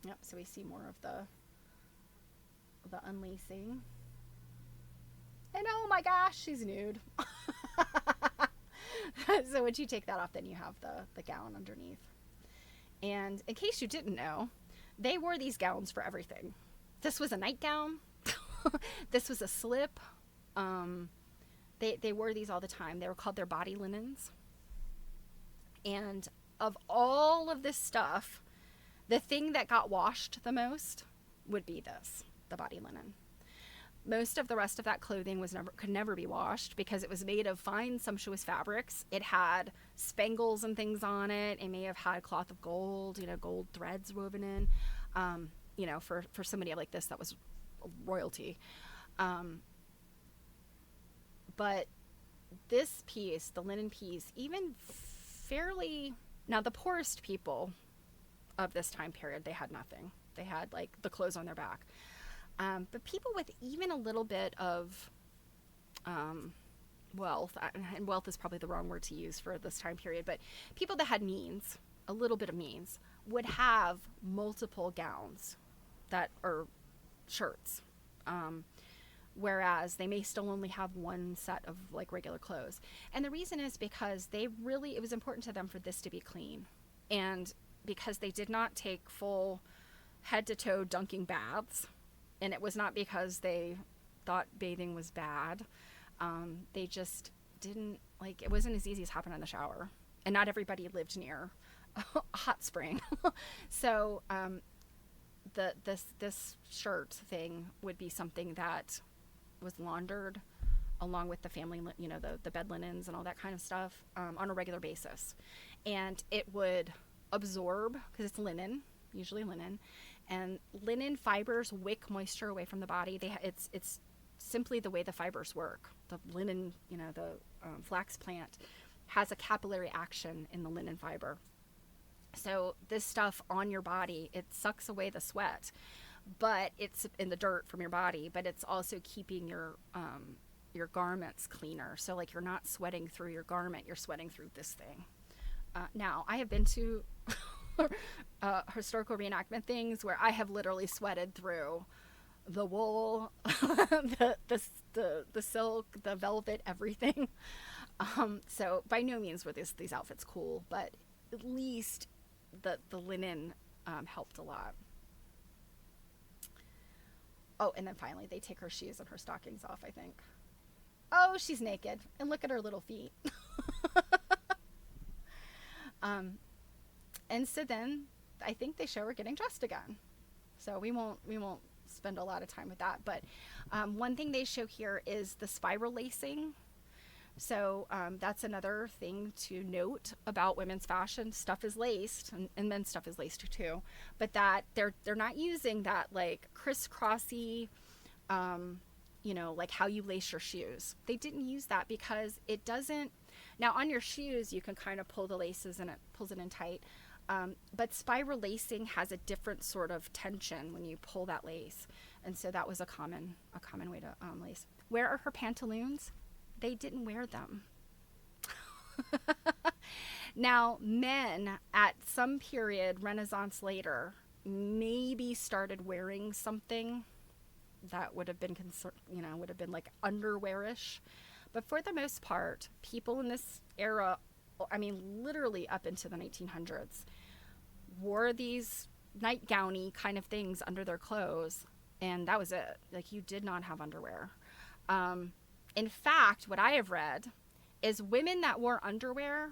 Yep, so we see more of the unlacing. And oh my gosh, she's nude. So once you take that off, then you have the gown underneath. And in case you didn't know, they wore these gowns for everything. This was a nightgown. This was a slip. They wore these all the time. They were called their body linens. And of all of this stuff, the thing that got washed the most would be the body linen. Most of the rest of that clothing could never be washed because it was made of fine, sumptuous fabrics. It had spangles and things on it. It may have had cloth of gold, you know, gold threads woven in. You know, for somebody like this, that was royalty. But this piece, the linen piece, even now the poorest people of this time period, they had nothing. They had, like, the clothes on their back. But people with even a little bit of wealth, and wealth is probably the wrong word to use for this time period, but people that had means, a little bit of means, would have multiple gowns or shirts. whereas they may still only have one set of like regular clothes. And the reason is because it was important to them for this to be clean. And because they did not take full head to toe dunking baths, and it was not because they thought bathing was bad. They just didn't, like, it wasn't as easy as hopping in the shower. And not everybody lived near a hot spring. So this shirt thing would be something that was laundered along with the family, the bed linens and all that kind of stuff on a regular basis. And it would absorb, because it's linen, usually linen, and linen fibers wick moisture away from the body. It's simply the way the fibers work. The linen, the flax plant has a capillary action in the linen fiber. So this stuff on your body, it sucks away the sweat, but it's in the dirt from your body, but it's also keeping your garments cleaner. So like you're not sweating through your garment, you're sweating through this thing. Now I have been to historical reenactment things where I have literally sweated through the wool, the silk, the velvet, everything. So by no means were these outfits cool, but at least the linen helped a lot. Oh, and then finally they take her shoes and her stockings off, I think. Oh, she's naked, and look at her little feet. And so then I think they show her getting dressed again. So we won't spend a lot of time with that. But one thing they show here is the spiral lacing. So that's another thing to note about women's fashion. Stuff is laced, and men's stuff is laced too. But that they're not using that like crisscrossy, like how you lace your shoes. They didn't use that because it doesn't. Now on your shoes you can kind of pull the laces and it pulls it in tight. But spiral lacing has a different sort of tension when you pull that lace. And so that was a common way to lace. Where are her pantaloons? They didn't wear them. Now, men at some period, Renaissance later, maybe started wearing something that would have been like underwearish. But for the most part, people in this era, I mean, literally up into the 1900s, wore these nightgowny kind of things under their clothes, and that was it. Like, you did not have underwear. In fact, what I have read is women that wore underwear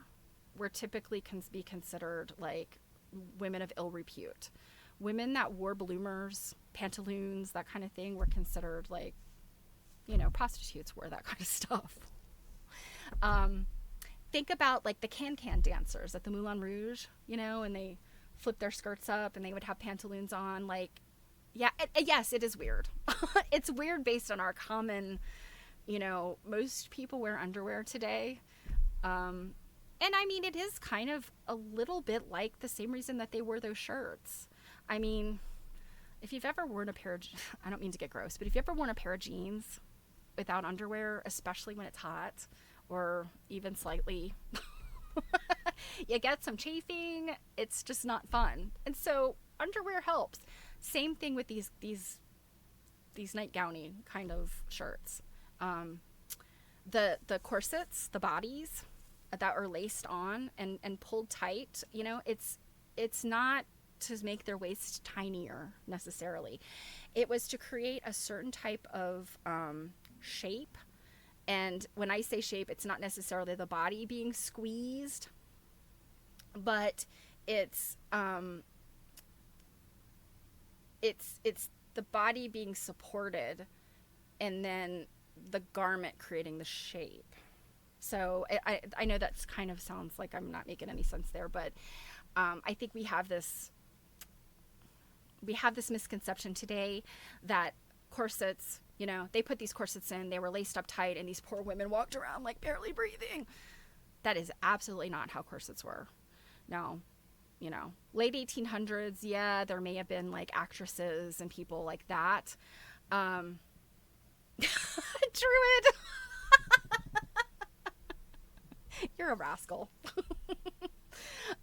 were typically be considered like women of ill repute. Women that wore bloomers, pantaloons, that kind of thing were considered like, prostitutes wore that kind of stuff. Think about like the can-can dancers at the Moulin Rouge, and they flip their skirts up and they would have pantaloons on. Like, yeah, yes, it is weird. It's weird based on our common, most people wear underwear today. And I mean, it is kind of a little bit like the same reason that they wore those shirts. I mean, if you've ever worn I don't mean to get gross, but if you've ever worn a pair of jeans without underwear, especially when it's hot, or even slightly, you get some chafing. It's just not fun. And so underwear helps. Same thing with these nightgowny kind of shirts. The corsets, the bodies that are laced on and pulled tight, it's not to make their waist tinier necessarily. It was to create a certain type of shape. And when I say shape, it's not necessarily the body being squeezed, but it's the body being supported, and then the garment creating the shape. So I know that's kind of sounds like I'm not making any sense there, but I think we have this misconception today that corsets, they put these corsets in, they were laced up tight, and these poor women walked around like barely breathing. That is absolutely not how corsets were. No, late 1800s, yeah, there may have been like actresses and people like that. Druid! You're a rascal.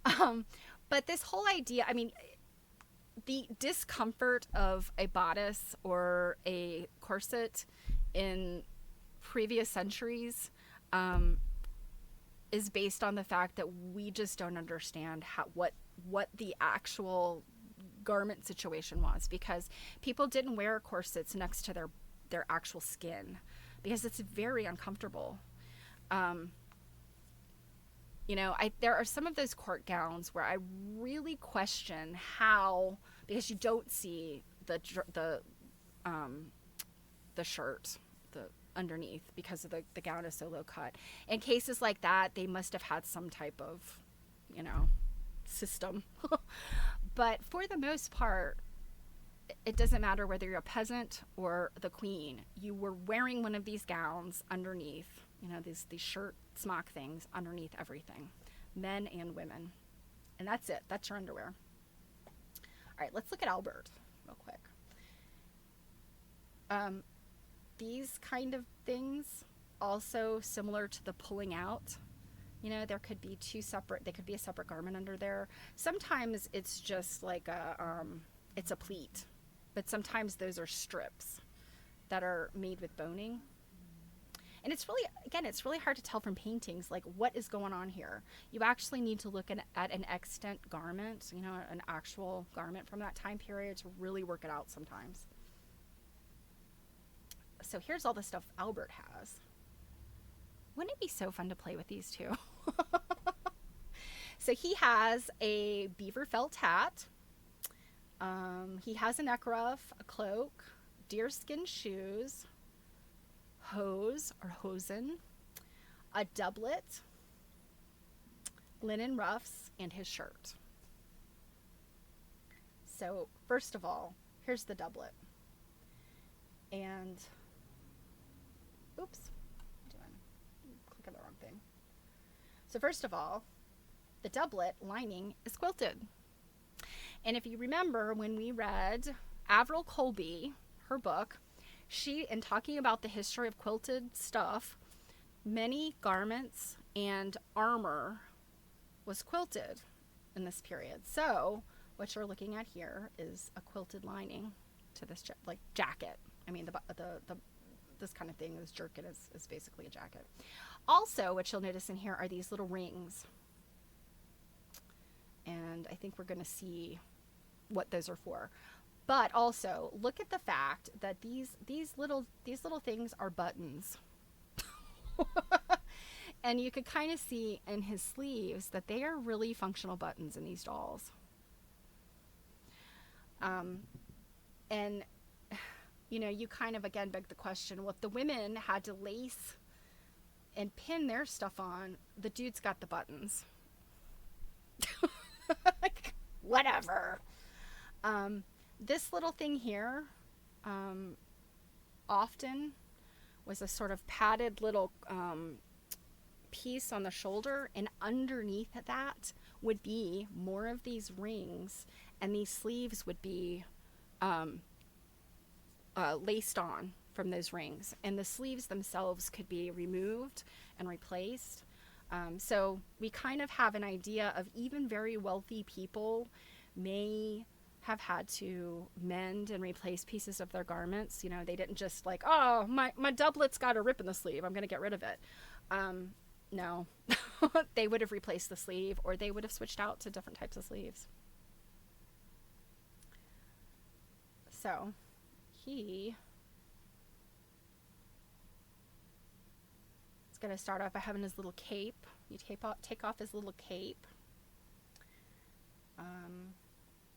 But this whole idea, I mean, the discomfort of a bodice or a corset in previous centuries is based on the fact that we just don't understand what the actual garment situation was, because people didn't wear corsets next to their actual skin because it's very uncomfortable. There are some of those court gowns where I really question how, because you don't see the shirt, the underneath, because of the gown is so low cut. In cases like that, they must have had some type of, system. But for the most part, it doesn't matter whether you're a peasant or the queen. You were wearing one of these gowns underneath, these shirt smock things underneath everything, men and women. And that's it. That's your underwear. All right, let's look at Albert real quick. These kind of things, also similar to the pulling out. There could be they could be a separate garment under there. Sometimes it's just like it's a pleat, but sometimes those are strips that are made with boning. And it's really hard to tell from paintings, like, what is going on here. You actually need to look at an extant garment, an actual garment from that time period to really work it out sometimes. So here's all the stuff Albert has. Wouldn't it be so fun to play with these two? So he has a beaver felt hat. He has a neck ruff, a cloak, deerskin shoes, hose or hosen, a doublet, linen ruffs, and his shirt. So first of all, here's the doublet. And, oops, clicking the wrong thing. So first of all, the doublet lining is quilted. And if you remember when we read Avril Colby, her book, she, in talking about the history of quilted stuff, many garments and armor was quilted in this period. So what you're looking at here is a quilted lining to this jacket. I mean, this kind of thing, this jerkin is basically a jacket. Also, what you'll notice in here are these little rings. And I think we're going to see what those are for. But also, look at the fact that these little things are buttons. And you could kind of see in his sleeves that they are really functional buttons in these dolls. And you kind of, again, beg the question, well, if the women had to lace and pin their stuff on, the dudes got the buttons. Whatever. This little thing here often was a sort of padded little piece on the shoulder, and underneath that would be more of these rings, and these sleeves would be laced on from those rings, and the sleeves themselves could be removed and replaced. So we kind of have an idea of even very wealthy people may have had to mend and replace pieces of their garments. They didn't just like, oh, my doublet's got a rip in the sleeve, I'm going to get rid of it. No, they would have replaced the sleeve, or they would have switched out to different types of sleeves. So he is going to start off by having his little cape. You take off his little cape.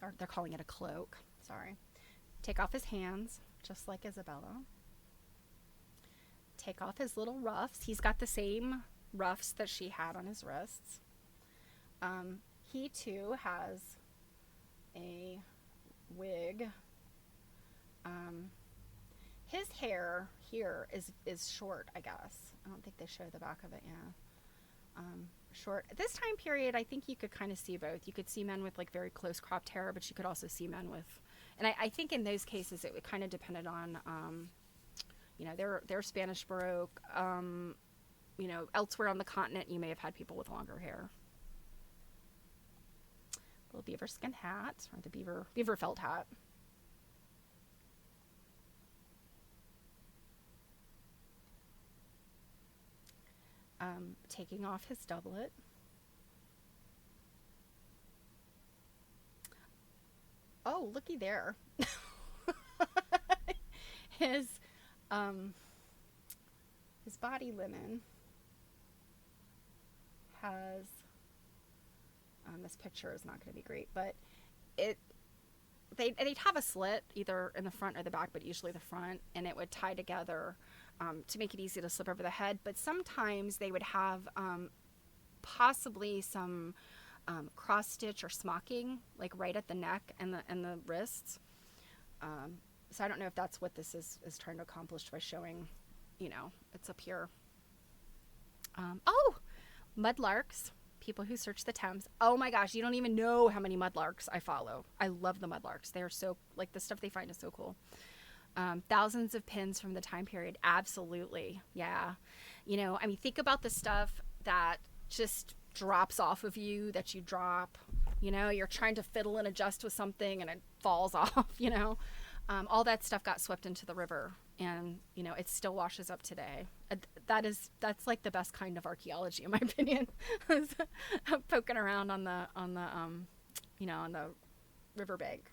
Or they're calling it a cloak. Sorry. Take off his hands, just like Isabella. Take off his little ruffs. He's got the same ruffs that she had on his wrists. He too has a wig. His hair here is short, I guess. I don't think they show the back of it, yeah. Short. At this time period, I think you could kind of see both. You could see men with like very close cropped hair, but you could also see men with, and I think in those cases it kind of depended on, their Spanish Baroque. Elsewhere on the continent, you may have had people with longer hair. Little beaver skin hat, or the beaver felt hat. taking off his doublet. Oh, looky there. his um, his body linen has this picture is not going to be great, but it they'd have a slit either in the front or the back, but usually the front, and it would tie together to make it easy to slip over the head. But sometimes they would have possibly some cross stitch or smocking, like right at the neck and the wrists. So I don't know if that's what this is trying to accomplish by showing, it's up here. Oh, mudlarks. People who search the Thames. Oh my gosh, you don't even know how many mudlarks I follow. I love the mudlarks. They are so, like, the stuff they find is so cool. Thousands of pins from the time period. Absolutely. Yeah. Think about the stuff that just drops off of you, that you drop. You're trying to fiddle and adjust with something and it falls off, all that stuff got swept into the river, and it still washes up today. That's like the best kind of archaeology, in my opinion. Poking around on the on the riverbank.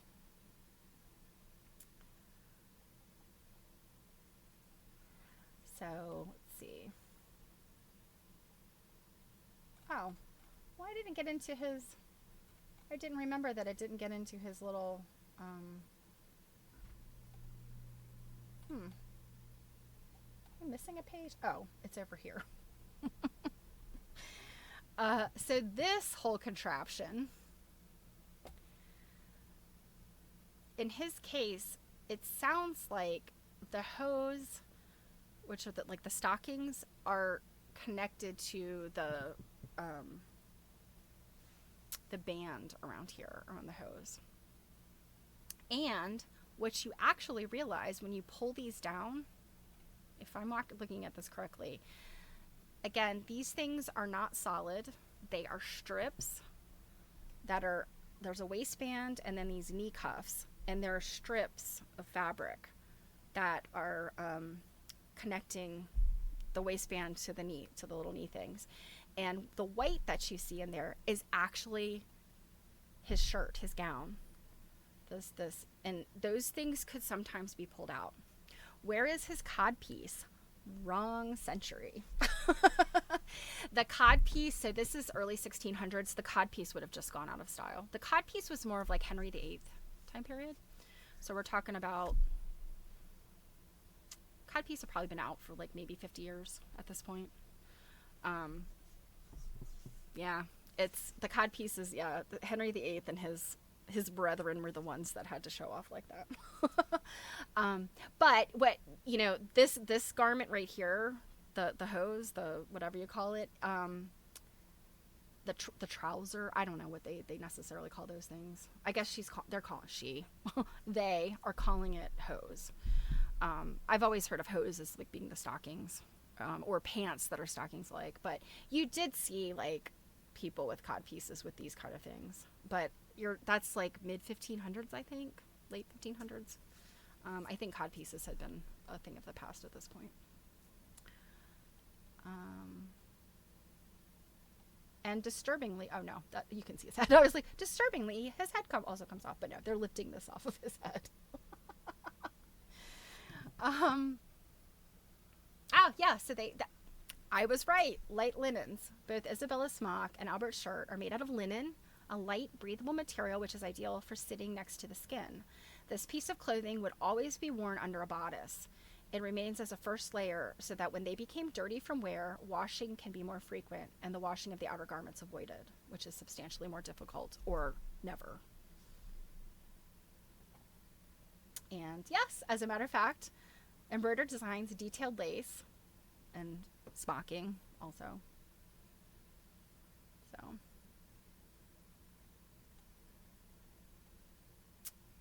So let's see. Oh, well, I didn't get into his. I didn't remember that it didn't get into his little. I'm missing a page. Oh, it's over here. So this whole contraption, in his case, it sounds like the hose, which are the stockings, are connected to the band around here, around the hose. And what you actually realize when you pull these down, if I'm looking at this correctly, again, these things are not solid. They are strips there's a waistband and then these knee cuffs, and there are strips of fabric that are connecting the waistband to the knee, to the little knee things. And the white that you see in there is actually his shirt, his gown. And those things could sometimes be pulled out. Where is his codpiece? Wrong century. The codpiece, so this is early 1600s. The codpiece would have just gone out of style. The codpiece was more of like Henry VIII time period. So we're talking about, codpiece have probably been out for like maybe 50 years at this point. Yeah, it's the codpiece is, Henry VIII and his brethren were the ones that had to show off like that. But what, this garment right here, the hose, the whatever you call it, the trouser, I don't know what they necessarily call those things. I guess they are calling it hose. I've always heard of hose as like being the stockings, or pants that are stockings like, but you did see like people with cod pieces with these kind of things, but that's like mid 1500s, I think, late 1500s. I think cod pieces had been a thing of the past at this point. And disturbingly, oh no, that you can see his head. I was like, disturbingly, his head also comes off, but no, they're lifting this off of his head. So I was right. Light linens. Both Isabella's smock and Albert's shirt are made out of linen, a light, breathable material which is ideal for sitting next to the skin. This piece of clothing would always be worn under a bodice. It remains as a first layer so that when they became dirty from wear, washing can be more frequent and the washing of the outer garments avoided, which is substantially more difficult, or never. And yes, as a matter of fact, embroidered designs, detailed lace, and smocking also. So,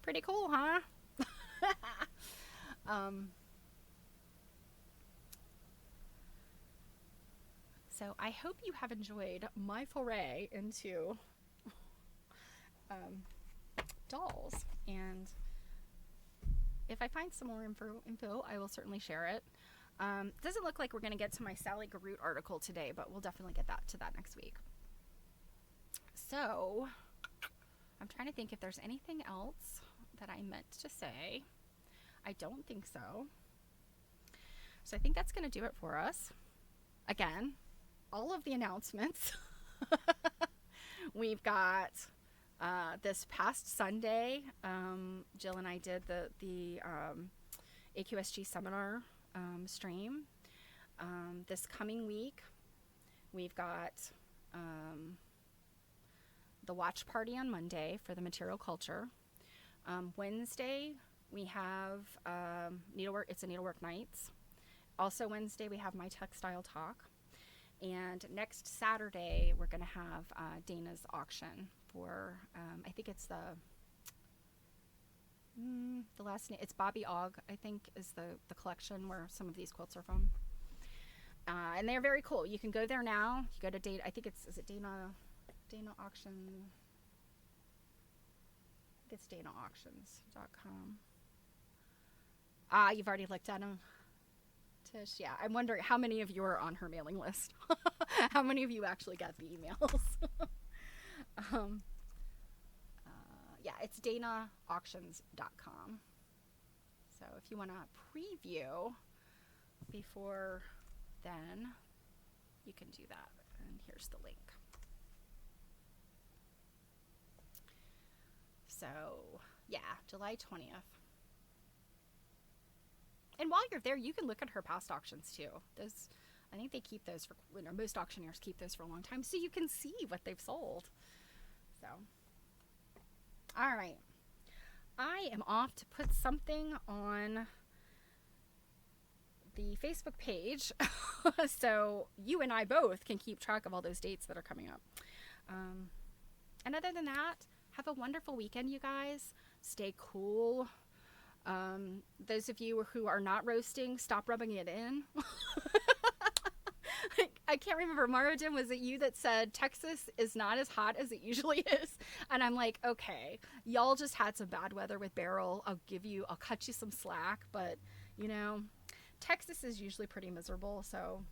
pretty cool, huh? So I hope you have enjoyed my foray into dolls, and if I find some more info, I will certainly share it. Doesn't look like we're going to get to my Sally Garut article today, but we'll definitely get to that next week. So I'm trying to think if there's anything else that I meant to say. I don't think so. So I think that's going to do it for us. Again, all of the announcements. We've got this past Sunday, Jill and I did the AQSG seminar stream. This coming week, we've got the watch party on Monday for the material culture. Wednesday, we have needlework. It's a needlework nights. Also Wednesday, we have my textile talk. And next Saturday, we're going to have Dana's auction for, I think it's the last name. It's Bobby Ogg, I think, is the collection where some of these quilts are from. And they're very cool. You can go there now. You go to Dana, I think is it Dana Auction? I think it's DanaAuctions.com. You've already looked at them. Tish, yeah, I'm wondering how many of you are on her mailing list. How many of you actually got the emails? Yeah, it's DanaAuctions.com. So if you want to preview before then, you can do that. And here's the link. So yeah, July 20th. And while you're there, you can look at her past auctions too. Those, I think they keep those for, most auctioneers keep those for a long time, so you can see what they've sold. So, all right, I am off to put something on the Facebook page, so you and I both can keep track of all those dates that are coming up. And other than that, have a wonderful weekend, you guys. Stay cool. Those of you who are not roasting, stop rubbing it in. I can't remember, Marodin, was it you that said Texas is not as hot as it usually is? And I'm like, okay, y'all just had some bad weather with Beryl. I'll cut you some slack, but you know, Texas is usually pretty miserable, so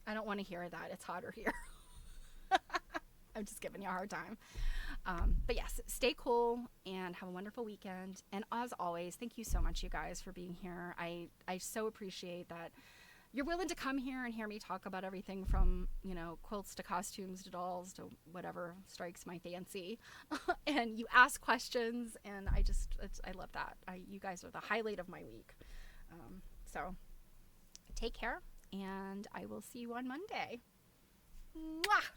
I don't want to hear that. It's hotter here. I'm just giving you a hard time. But yes, stay cool and have a wonderful weekend. And as always, thank you so much, you guys, for being here. I so appreciate that you're willing to come here and hear me talk about everything from, quilts to costumes to dolls to whatever strikes my fancy. And you ask questions, and I love that. You guys are the highlight of my week. So take care, and I will see you on Monday. Mwah!